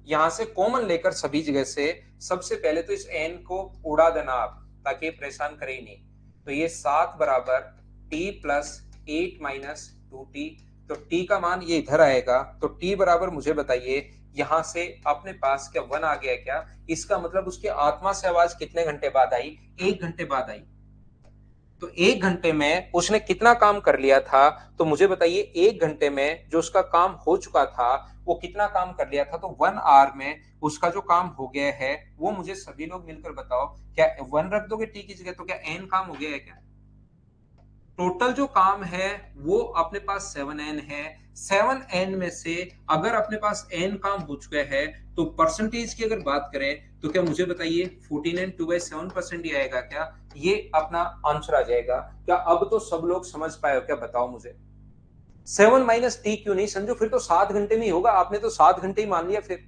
यहां से कॉमन लेकर सभी जगह से सबसे पहले तो इस n को उड़ा देना आप, ताकि ये परेशान करे ही नहीं। तो ये 7 बराबर t प्लस 8 - 2t, तो t का मान ये इधर आएगा। तो t बराबर मुझे बताइए, यहां से अपने पास क्या 1 आ गया क्या? इसका मतलब उसकी आत्मा से आवाज कितने घंटे बाद आई? 1 घंटे बाद आई। तो 1 घंटे में उसने कितना काम कर लिया था? तो मुझे बताइए 1 घंटे में जो उसका काम हो चुका था वो कितना काम कर लिया था? तो 1 आवर में उसका जो काम हो गया है वो मुझे सभी लोग मिलकर बताओ। क्या 1 रख दोगे टी की जगह तो क्या एन काम हो गया है क्या? टोटल जो काम है वो अपने पास 7n है। 7n में से अगर अपने पास n काम हो चुका है तो परसेंटेज की अगर बात करें तो क्या मुझे बताइए 14 n 2/7% ही आएगा क्या? ये अपना आंसर आ जाएगा क्या? अब तो सब लोग समझ पाए हो क्या, बताओ मुझे। 7 - टी क्यों नहीं समझो, फिर तो 7 घंटे में ही होगा। आपने तो 7 घंटे ही मान लिया, फिर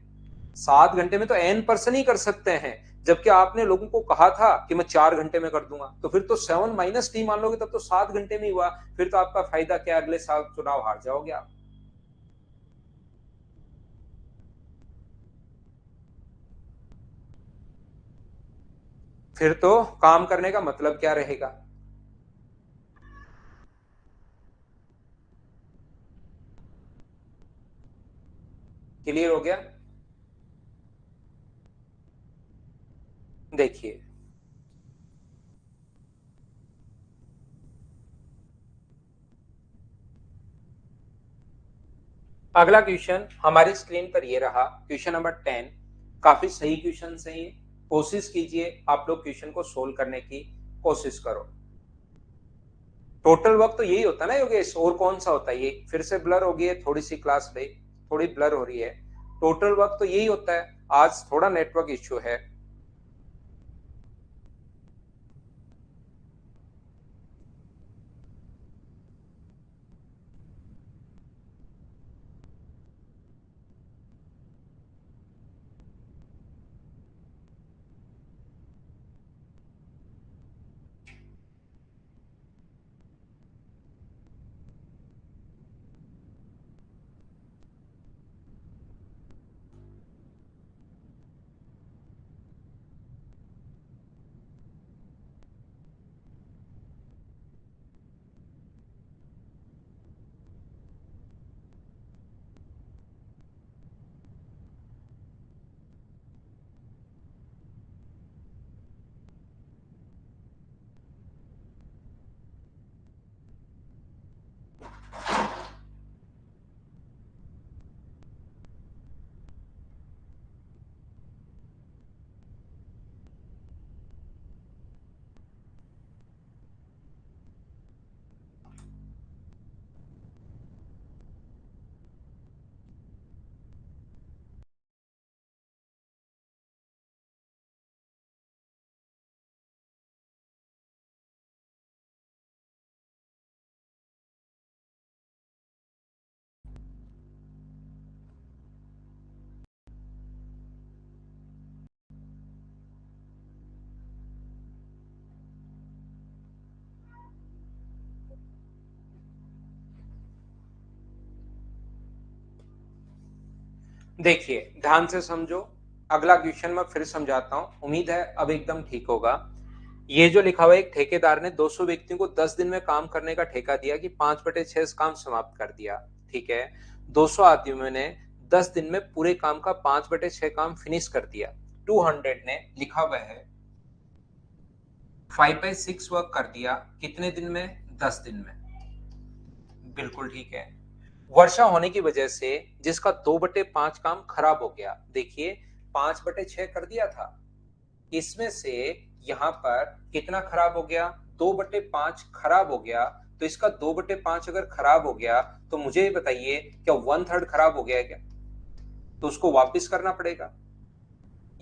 7 घंटे में तो n पर्सन ही कर सकते हैं, जबकि आपने लोगों को कहा था कि मैं 4 घंटे में कर दूंगा। तो फिर तो 7 - टी मान लोगे तब तो 7 घंटे में ही हुआ। फिर तो आपका फायदा क्या, अगले साल चुनाव हार जाओगे आप। फिर तो काम करने का मतलब क्या रहेगा? क्लियर हो गया? देखिए, अगला क्वेश्चन हमारी स्क्रीन पर ये रहा, क्वेश्चन नंबर 10। काफी सही क्वेश्चन है ये। कोशिश कीजिए आप लोग क्वेश्चन को सोल्व करने की कोशिश करो। टोटल वक्त तो यही होता है ना योगेश, और कौन सा होता है? ये फिर से ब्लर हो गई है थोड़ी सी क्लास में, थोड़ी ब्लर हो रही है। टोटल वक्त तो यही होता है। आज थोड़ा नेटवर्क इश्यू है। देखिए ध्यान से समझो, अगला क्वेश्चन मैं फिर समझाता हूं, उम्मीद है अब एकदम ठीक होगा। ये जो लिखा हुआ है, एक ठेकेदार ने 200 व्यक्तियों को 10 दिन में काम करने का ठेका दिया कि 5/6 काम समाप्त कर दिया। ठीक है, 200 आदमियों ने 10 दिन में पूरे काम का 5/6 काम फिनिश कर दिया। 200 ने लिखा हुआ है 5/6 वर्क कर दिया कितने दिन में? 10 दिन में। बिल्कुल ठीक है। वर्षा होने की वजह से जिसका 2/5 काम खराब हो गया, देखिए 5/6 कर दिया था, इसमें से यहां पर कितना खराब हो गया? 2/5 खराब हो गया। तो इसका 2/5 अगर खराब हो गया तो मुझे ये बताइए क्या 1/3 खराब हो गया है क्या? तो उसको वापस करना पड़ेगा।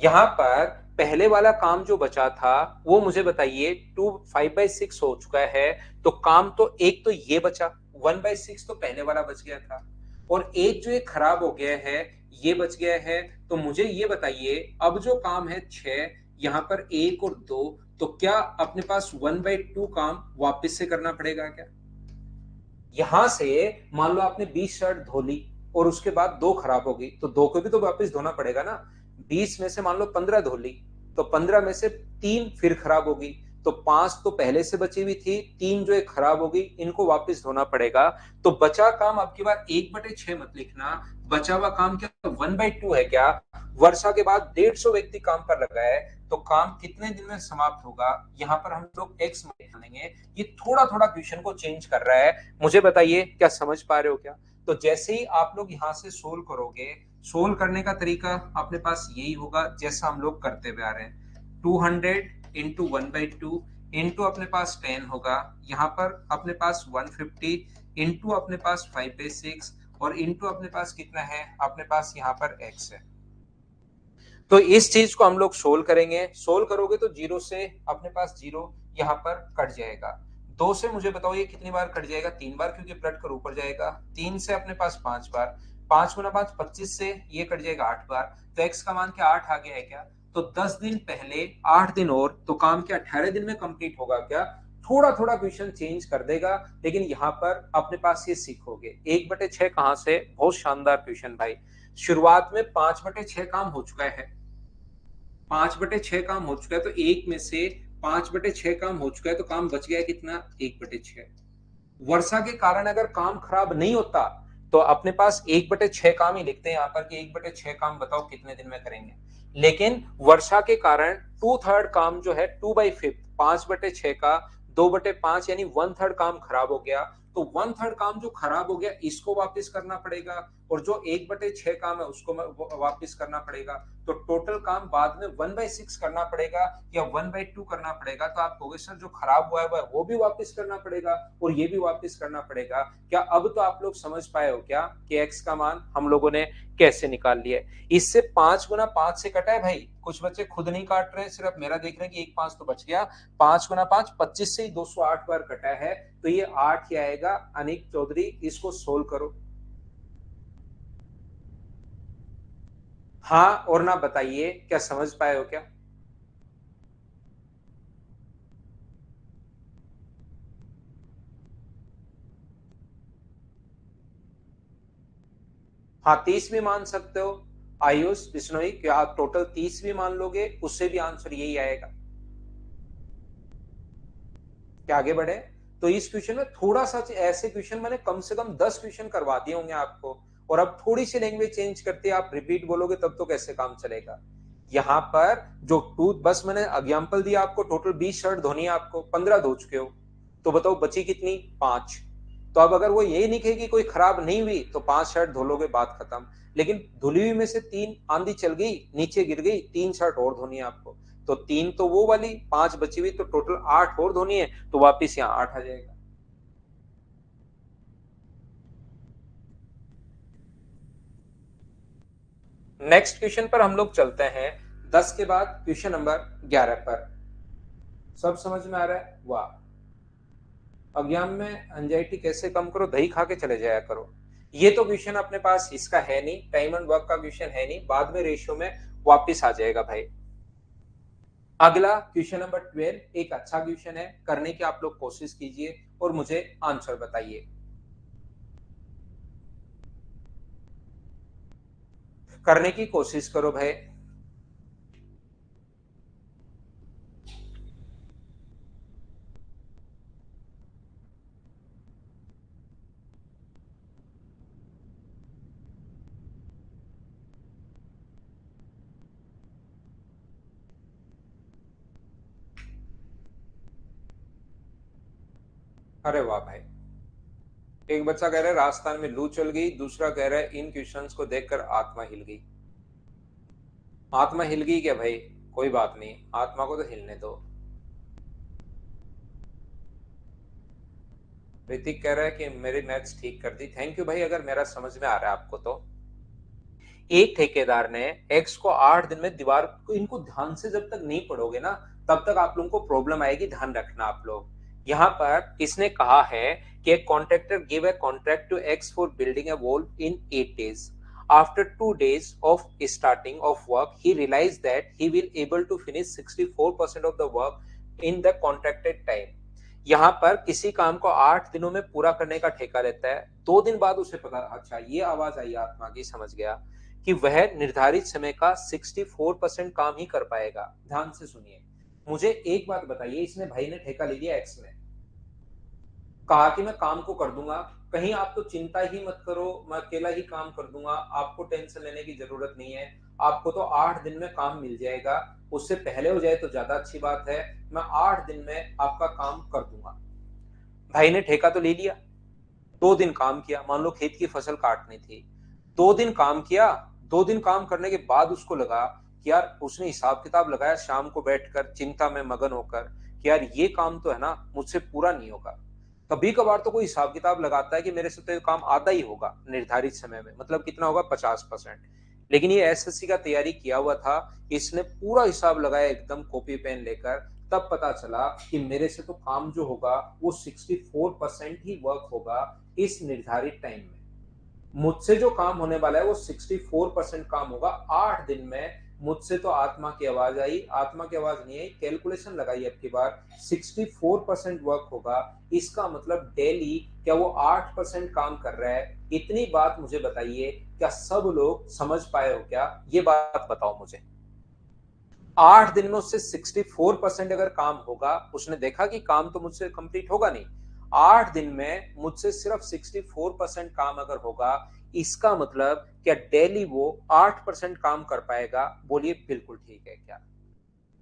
यहां पर पहले वाला काम जो बचा था वो मुझे बताइए 5/6 हो चुका है, तो काम तो एक तो ये बचा, 1/6 तो पहले वाला बच गया था, और एक जो ये खराब हो गया है ये बच गया है। तो मुझे ये बताइए अब जो काम है 6, यहां पर 1 और 2, तो क्या अपने पास 1/2 काम वापस से करना पड़ेगा क्या? यहां से मान लो आपने 20 शर्ट धो ली और उसके बाद 2 खराब हो गई, तो 2 को भी तो वापस धोना पड़ेगा ना। 20 में से मान लो 15 धो ली, तो 15 में से 3 फिर खराब होगी, तो 5 तो पहले से बची हुई थी, 3 जो है खराब हो गई, इनको वापस धोना पड़ेगा। तो बचा काम अब की बार 1/6 मत लिखना, बचा हुआ काम क्या 1/2 है क्या? वर्षा के बाद 150 व्यक्ति काम पर लगा है, तो काम कितने दिन में समाप्त होगा? यहाँ पर हम लोग एक्स मानेंगे। ये थोड़ा थोड़ा क्वेश्चन को चेंज कर रहा है, मुझे बताइए क्या समझ पा रहे हो क्या? तो जैसे ही आप लोग यहाँ से सोल्व करोगे, सोल्व करने का तरीका अपने पास यही होगा जैसा हम लोग करते हुए आ रहे हैं। 200 × 1/2 इंटू अपने पास 10 होगा, यहाँ पर अपने पास 150 इंटू अपने पास 5/6 और इंटू अपने पास कितना है? अपने पास यहाँ पर x है। तो इस चीज को हम लोग सोल्व करेंगे, सोल्व करोगे तो जीरो से अपने पास जीरो यहाँ पर कट जाएगा। 2 से मुझे बताओ ये कितनी बार कट जाएगा? 3 बार, क्योंकि ब्लड कर ऊपर जाएगा। 3 से अपने पास 5 बार, 5 गुना 5 25 से ये कट जाएगा 8 बार। तो x का मान क्या 8 आ गया है क्या? तो 10 दिन पहले 8 दिन और, तो काम क्या 18 दिन में कंप्लीट होगा क्या? थोड़ा थोड़ा क्वेश्चन चेंज कर देगा, लेकिन यहाँ पर अपने पास ये सीखोगे 1/6 कहां से। बहुत शानदार क्वेश्चन भाई। शुरुआत में 5/6 काम हो चुका है, 5/6 काम हो चुका है, तो एक में से 5/6 काम हो चुका है, तो काम बच गया कितना? 1/6। वर्षा के कारण अगर काम खराब नहीं होता तो अपने पास 1/6 काम ही लिखते हैं यहाँ पर कि 1/6 काम बताओ कितने दिन में करेंगे। लेकिन वर्षा के कारण 2/3 काम जो है 2/5 5/6 का 2/5 यानी 1/3 काम खराब हो गया। तो 1/3 काम जो खराब हो गया इसको वापस करना पड़ेगा, और जो 1/6 काम है उसको वापस करना पड़ेगा। तो टोटल काम बाद में 1/6 करना पड़ेगा या 1/2 करना पड़ेगा। तो आप कहोगे सर जो खराब हुआ है वो भी वापस करना पड़ेगा और ये भी वापस करना पड़ेगा। क्या अब तो आप लोग समझ पाए हो क्या कि एक्स का मान हम लोगों ने कैसे निकाल लिया है? इससे 5 गुना 5 से कटा है भाई, कुछ बच्चे खुद नहीं काट रहे हैं, सिर्फ मेरा देख रहे हैं कि एक 5 तो बच गया। 5 गुना 5 25 से ही 208 बार कटा है, तो ये 8 ही आएगा। अनिक चौधरी इसको सोल्व करो। हाँ और ना बताइए क्या समझ पाए हो क्या? हाँ 30 भी मान सकते हो आयुष बिश्नोई, क्या आप टोटल 30 भी मान लोगे उससे भी आंसर यही आएगा। क्या आगे बढ़े? तो इस क्वेश्चन में थोड़ा सा ऐसे क्वेश्चन मैंने कम से कम 10 क्वेश्चन करवा दिए होंगे आपको, और अब थोड़ी सी लैंग्वेज चेंज करते आप रिपीट बोलोगे तब तो कैसे काम चलेगा। यहाँ पर जो टू बस मैंने एग्जाम्पल दिया आपको, टोटल 20 शर्ट धोनी है आपको, 15 धो चुके हो, तो बताओ बची कितनी? 5। तो अब अगर वो यही लिखे कि कोई खराब नहीं हुई तो 5 शर्ट धो लोगे, बात खत्म। लेकिन धुली हुई में से 3 आंधी चल गई नीचे गिर गई, 3 शर्ट और धोनी है आपको, तो 3 तो वो वाली, 5 बची हुई, तो टोटल 8 और धोनी है, तो वापिस यहाँ 8 आ जाएगा। नेक्स्ट क्वेश्चन पर हम लोग चलते हैं, 10 के बाद क्वेश्चन नंबर 11 पर। सब समझ में आ रहा है? वाह। एग्जाम में एंजाइटी कैसे कम करो, दही खा के चले जाया करो। ये तो क्वेश्चन अपने पास इसका है नहीं, टाइम एंड वर्क का क्वेश्चन है नहीं, बाद में रेशियो में वापिस आ जाएगा भाई। अगला क्वेश्चन नंबर 12 एक अच्छा क्वेश्चन है, करने की आप लोग कोशिश कीजिए और मुझे आंसर बताइए। करने की कोशिश करो भाई। अरे वाह भाई। एक बच्चा कह रहा है राजस्थान में लू चल गई, दूसरा कह रहा है इन क्वेश्चंस को देखकर आत्मा हिल गई। आत्मा हिल गई क्या भाई? कोई बात नहीं, आत्मा को तो हिलने दो। ऋतिक कह रहा है कि मेरी मैथ्स ठीक कर दी। थैंक यू भाई, अगर मेरा समझ में आ रहा है आपको तो। एक ठेकेदार ने एक्स को 8 दिन में दीवार को, इनको ध्यान से जब तक नहीं पढ़ोगे ना तब तक आप लोगों को प्रॉब्लम आएगी, ध्यान रखना आप लोग। यहाँ पर इसने कहा है कि contractor give a contract to X for building a wall in 8 days. After 2 days of starting of work, he realized that he will able to finish 64% of the work in the contracted time. यहाँ पर किसी काम को 8 दिनों में पूरा करने का ठेका लेता है। 2 दिन बाद उसे पता, अच्छा ये आवाज आई आत्मा की, समझ गया कि वह निर्धारित समय का 64% काम ही कर पाएगा। ध्यान से सुनिए, मुझे एक बात बताइए, इसने भाई ने ठेका ले लिया एक्स ने, कहा कि मैं काम को कर दूंगा, कहीं आप तो चिंता ही मत करो, मैं अकेला ही काम कर दूंगा, आपको टेंशन लेने की जरूरत नहीं है, आपको तो 8 दिन में काम मिल जाएगा, उससे पहले हो जाए तो ज्यादा अच्छी बात है, मैं 8 दिन में आपका काम कर दूंगा। भाई ने ठेका तो ले लिया, 2 दिन काम किया, मान लो खेत की फसल काटनी थी, 2 दिन काम किया। 2 दिन काम करने के बाद उसको लगा कि यार, उसने हिसाब किताब लगाया शाम को बैठकर चिंता में मगन होकर कि यार ये काम तो है ना मुझसे पूरा नहीं होगा। कभी कभार तो कोई हिसाब किताब लगाता है कि मेरे से तो ये काम आधा ही होगा निर्धारित समय में, मतलब कितना होगा, 50%। लेकिन ये एसएससी का तैयारी किया हुआ था, इसने पूरा हिसाब लगाया एकदम कॉपी पेन लेकर, तब पता चला कि मेरे से तो काम जो होगा वो 64% ही वर्क होगा इस निर्धारित टाइम में। मुझसे जो काम होने वाला है वो 64% काम होगा 8 दिन में। मुझसे तो आत्मा की आवाज आई, आत्मा की आवाज नहीं आई, कैलकुलेशन लगाई अब की बार, 64% वर्क होगा। इसका मतलब डेली क्या वो 8% काम कर रहा है? इतनी बात मुझे बताइए, क्या सब लोग समझ पाए हो क्या? ये बात बताओ मुझे। 8 दिन में उससे 64% अगर काम होगा, उसने देखा कि काम तो मुझसे कंप्लीट होगा नहीं, 8 दिन में मुझसे सिर्फ 64% काम अगर होगा, इसका मतलब क्या डेली वो 8% काम कर पाएगा? बोलिए बिल्कुल ठीक है क्या?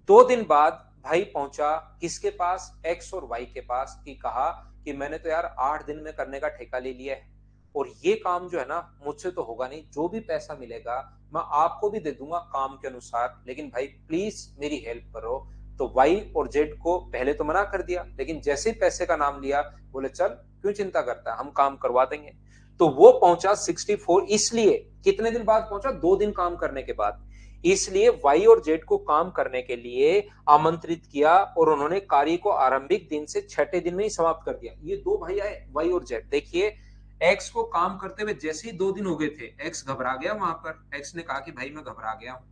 2 दिन बाद भाई पहुंचा किसके पास, एक्स और वाई के पास, कि कहा कि मैंने तो यार 8 दिन में करने का ठेका ले लिया है, और ये काम जो है ना मुझसे तो होगा नहीं, जो भी पैसा मिलेगा मैं आपको भी दे दूंगा काम के अनुसार, लेकिन भाई प्लीज मेरी हेल्प करो। तो वाई और जेड को पहले तो मना कर दिया, लेकिन जैसे ही पैसे का नाम लिया, बोले चल क्यों चिंता करता है, हम काम करवा देंगे। तो वो पहुंचा 64, इसलिए कितने दिन बाद पहुंचा, 2 दिन काम करने के बाद। इसलिए वाई और जेड को काम करने के लिए आमंत्रित किया, और उन्होंने कार्य को आरंभिक दिन से छठे दिन में ही समाप्त कर दिया। ये दो भाई आए, वाई और जेड। देखिए, एक्स को काम करते हुए जैसे ही 2 दिन हो गए थे, एक्स घबरा गया, वहां पर एक्स ने कहा कि भाई मैं घबरा गया हूं।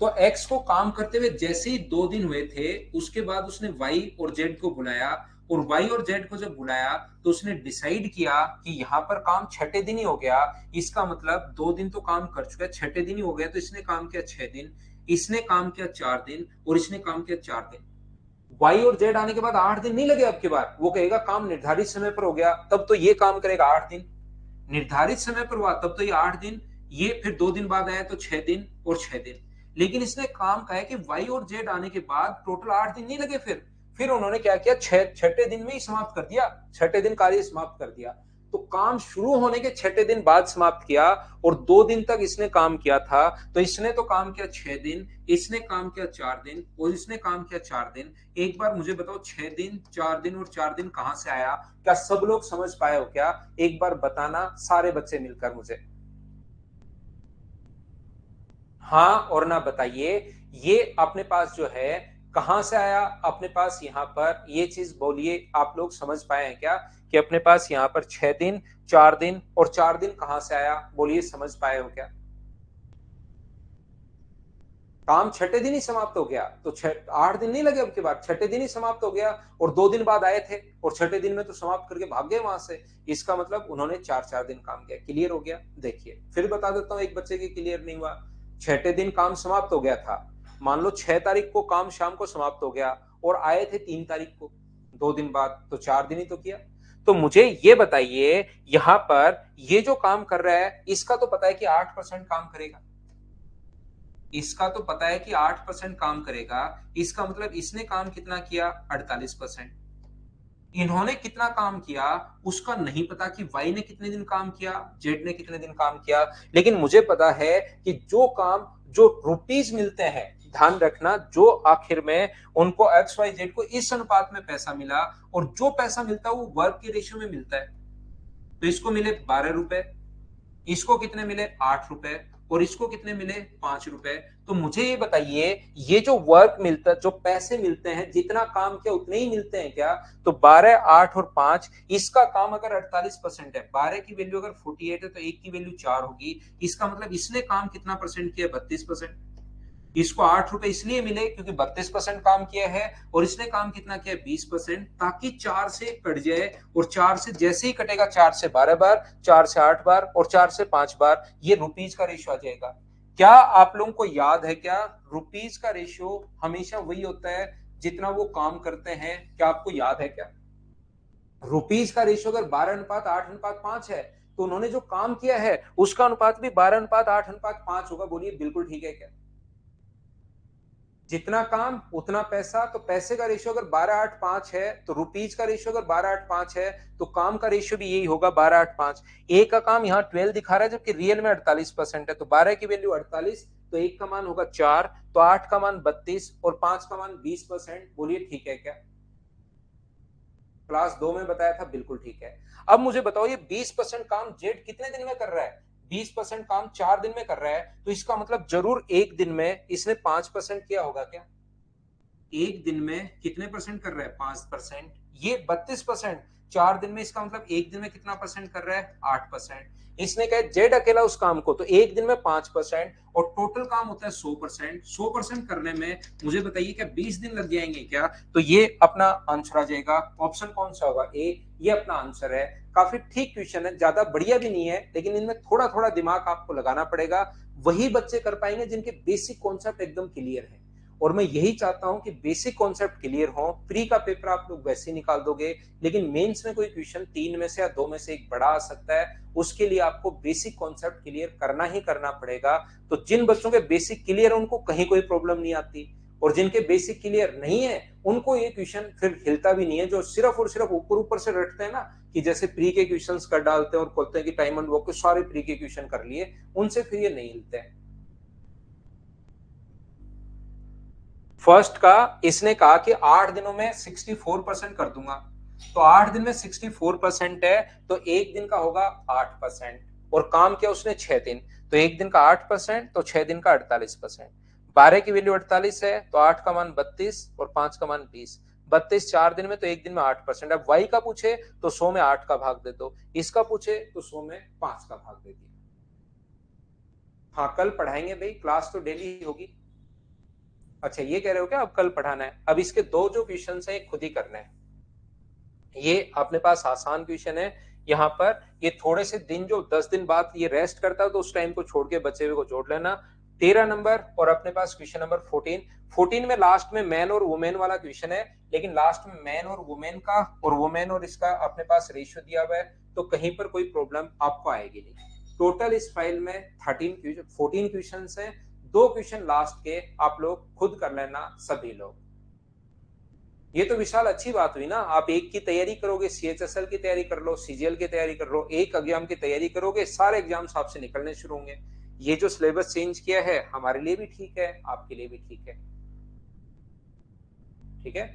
तो एक्स को काम करते हुए जैसे ही 2 दिन हुए थे, उसके बाद उसने वाई और जेड को बुलाया, और वाई और जेड को जब बुलाया तो उसने डिसाइड किया कि यहाँ पर काम छठे दिन ही हो गया, इसका मतलब 2 दिन तो काम कर चुका है, छठे दिन ही हो गया, तो इसने काम किया 6 दिन, इसने काम किया 4 दिन, और इसने काम किया 4 दिन। वाई और जेड आने के बाद 8 दिन नहीं लगे, अब की बार वो कहेगा काम निर्धारित समय पर हो गया, तब तो ये काम करेगा 8 दिन, निर्धारित समय पर हुआ तब तो ये 8 दिन, ये फिर 2 दिन बाद आया तो 6 दिन और 6 दिन। लेकिन इसने काम कहा है कि वाई और जेड आने के बाद टोटल 8 दिन नहीं लगे, फिर उन्होंने क्या किया, छठे दिन में ही समाप्त कर दिया, छठे दिन कार्य समाप्त कर दिया। तो काम शुरू होने के छठे दिन बाद समाप्त किया, और 2 दिन तक इसने काम किया था, तो इसने तो काम किया 6 दिन, इसने काम किया 4 दिन, और इसने काम किया 4 दिन। एक बार मुझे बताओ, 6 दिन, 4 दिन और 4 दिन कहां से आया? क्या सब लोग समझ पाए हो क्या? एक बार बताना सारे बच्चे मिलकर मुझे, हाँ और ना बताइए। ये अपने पास जो है कहां से आया अपने पास, यहां पर ये चीज बोलिए, आप लोग समझ पाए हैं क्या कि अपने पास यहां पर 6 दिन, 4 दिन और 4 दिन कहां से आया? बोलिए समझ पाए हो क्या? काम छठे दिन ही समाप्त हो गया, तो 8 दिन नहीं लगे, अब के बाद छठे दिन ही समाप्त हो गया, और 2 दिन बाद आए थे और छठे दिन में तो समाप्त करके भाग गए वहां से। इसका मतलब उन्होंने 4-4 दिन काम किया। क्लियर हो गया? देखिए फिर बता देता हूँ, एक बच्चे के क्लियर नहीं हुआ। छठे दिन काम समाप्त हो गया था, मान लो 6 तारीख को काम शाम को समाप्त हो गया और आए थे 3 तारीख को, 2 दिन बाद, तो 4 दिन ही तो किया। तो मुझे ये बताइए, यहां पर ये जो काम कर रहा है इसका तो पता है कि 8% काम करेगा, इसका तो पता है कि 8% काम करेगा, इसका मतलब इसने काम कितना किया? 48%। इन्होंने कितना काम किया उसका नहीं पता कि वाई ने कितने दिन काम किया, जेड ने कितने दिन काम किया, लेकिन मुझे पता है कि जो काम, जो रुपीज मिलते हैं, ध्यान रखना, जो आखिर में उनको एक्स वाई जेड को इस अनुपात में पैसा मिला, और जो पैसा मिलता है वो वर्क के रेशियो में मिलता है। तो इसको मिले 12 रुपए, इसको कितने मिले? 8 रुपए, और इसको कितने मिले? 5 रुपए। तो मुझे ये बताइए, ये जो वर्क मिलता है, जो पैसे मिलते हैं, जितना काम किया उतने ही मिलते हैं क्या? तो 12, 8 और 5, इसका काम अगर 48% है, 12 की वैल्यू अगर 48 है तो एक की वैल्यू 4 होगी, इसका मतलब इसने काम कितना परसेंट किया? 32%। इसको 8 रुपए इसलिए मिले क्योंकि 32% काम किया है, और इसने काम कितना किया? 20%, ताकि 4 से कट जाए, और 4 से जैसे ही कटेगा, 4 से 12 बार, 4 से 8 बार और 4 से 5 बार, ये रुपीज का रेशियो आ जाएगा। क्या आप लोगों को याद है क्या? रुपीज का रेशियो हमेशा वही होता है जितना वो काम करते हैं। क्या आपको याद है क्या? रुपीज का रेशियो अगर 12:8:5 है, तो उन्होंने जो काम किया है उसका अनुपात भी 12:8:5 होगा। बोलिए बिल्कुल ठीक है क्या? जितना काम उतना पैसा, तो पैसे का रेशियो अगर 12:8:5 है, तो रुपीज का रेशियो अगर 12:8:5 है, तो काम का रेशियो भी यही होगा, 12:8:5। एक का काम यहाँ 12 दिखा रहा है जबकि रियल में 48% है, तो 12 की वैल्यू 48, तो एक का मान होगा 4, तो 8 का मान 32 और 5 का मान 20%। बोलिए ठीक है क्या? क्लास 2 में बताया था, बिल्कुल ठीक है। अब मुझे बताओ, ये 20% काम जेड कितने दिन में कर रहा है? 20% काम 4 दिन में कर रहा है, तो इसका मतलब जरूर एक दिन में इसने 5% किया होगा क्या? एक दिन में कितने परसेंट कर रहा है? 5%। ये 32%, 4 दिन में, इसका मतलब एक दिन में कितना परसेंट कर रहा है? 8%। इसने कहा जेड अकेला उस काम को, तो एक दिन में 5%, और टोटल काम होता है 100%। 100% करने में मुझे बताइए क्या 20 दिन लग जाएंगे क्या? तो ये अपना आंसर आ जाएगा। ऑप्शन कौन सा होगा? ए, ये अपना आंसर है। काफी ठीक क्वेश्चन है, ज्यादा बढ़िया भी नहीं है, लेकिन इनमें थोड़ा थोड़ा दिमाग आपको लगाना पड़ेगा। वही बच्चे कर पाएंगे जिनके बेसिक कॉन्सेप्ट एकदम क्लियर है, और मैं यही चाहता हूं कि बेसिक कॉन्सेप्ट क्लियर हो। प्री का पेपर आप लोग वैसे ही निकाल दोगे, लेकिन मेंस में कोई क्वेश्चन 3 में से या 2 में से एक बड़ा आ सकता है, उसके लिए आपको बेसिक कॉन्सेप्ट क्लियर करना ही करना पड़ेगा। तो जिन बच्चों के बेसिक क्लियर है उनको कहीं कोई प्रॉब्लम नहीं आती, और जिनके बेसिक क्लियर नहीं है उनको ये क्वेश्चन फिर हिलता भी नहीं है। जो सिर्फ और सिर्फ ऊपर ऊपर से रटते हैं ना, कि जैसे प्री के क्वेश्चन कर डालते हैं और बोलते हैं कि टाइम एंड वर्क के सारे प्री के क्वेश्चन कर लिए, उनसे फिर ये नहीं हिलते हैं। फर्स्ट का इसने कहा कि 8 दिनों में 64% कर दूंगा, तो 8 दिन में 64% है, तो एक दिन का होगा 8%, और काम किया उसने 6 दिन, तो एक दिन का 8%, तो 6 दिन का 48%। 12 की वैल्यू 48 है, तो 8 का मान 32 और 5 का मान 20। 32 4 दिन में, तो एक दिन में 8%। अब वाई का पूछे तो 100 में 8 का भाग दे दो, इसका पूछे तो 100 में 5 का भाग दे दिया। हाँ कल पढ़ाएंगे भाई, क्लास तो डेली होगी। अच्छा ये कह रहे हो क्या अब कल पढ़ाना है? अब इसके दो जो क्वेश्चन है खुद ही करने हैं। ये अपने पास आसान क्वेश्चन है। यहाँ पर ये थोड़े से दिन, जो 10 दिन बाद ये रेस्ट करता है, तो उस टाइम को छोड़ के बचे हुए को जोड़ लेना। 13 नंबर, और अपने पास क्वेश्चन नंबर 14 में लास्ट में मैन और वुमेन वाला क्वेश्चन है, लेकिन लास्ट में मैन और वुमेन का और वुमेन और इसका अपने पास रेशियो दिया हुआ है, तो कहीं पर कोई प्रॉब्लम आपको आएगी नहीं। टोटल इस फाइल में 14 क्वेश्चन है। दो क्वेश्चन लास्ट के आप लोग खुद कर लेना सभी लोग। ये तो विशाल अच्छी बात हुई ना, आप एक की तैयारी करोगे, सीएचएसएल की तैयारी कर लो, सीजीएल की तैयारी कर लो, एक एग्जाम की तैयारी करोगे, सारे एग्जाम्स आपसे निकलने शुरू होंगे। ये जो सिलेबस चेंज किया है हमारे लिए भी ठीक है, आपके लिए भी ठीक है। ठीक है,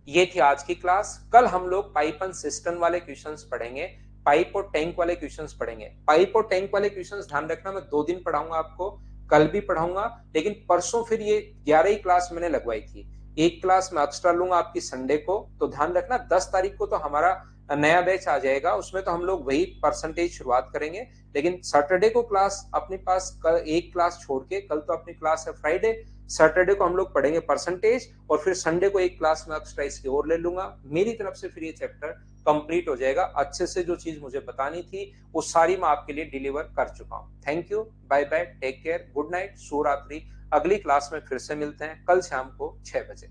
ये थी आज की क्लास। कल हम लोग पाइप एंड सिस्टम वाले क्वेश्चंस पढ़ेंगे, पाइप और टैंक वाले क्वेश्चंस पढ़ेंगे। पाइप और टैंक वाले क्वेश्चंस ध्यान रखना, मैं 2 दिन पढ़ाऊंगा आपको, कल भी पढ़ाऊंगा, लेकिन परसों फिर ये 11 ही क्लास मैंने लगवाई थी। एक क्लास मैं एक्स्ट्रा लूंगा आपकी संडे को, तो ध्यान रखना 10 तारीख को तो हमारा नया बैच आ जाएगा, उसमें तो हम लोग वही परसेंटेज शुरुआत करेंगे, लेकिन सैटरडे को क्लास अपने पास कल एक क्लास छोड़ के, कल तो अपनी क्लास है फ्राइडे, सैटरडे को हम लोग पढ़ेंगे परसेंटेज और फिर संडे को एक क्लास में एक्स्ट्रा इसकी और ले लूंगा। मेरी तरफ से फिर ये चैप्टर कंप्लीट हो जाएगा। अच्छे से जो चीज मुझे बतानी थी वो सारी मैं आपके लिए डिलीवर कर चुका हूँ। Thank you, bye bye, take care, good night, शुभ रात्रि। अगली क्लास में फिर से मिलते हैं कल शाम को 6 बजे।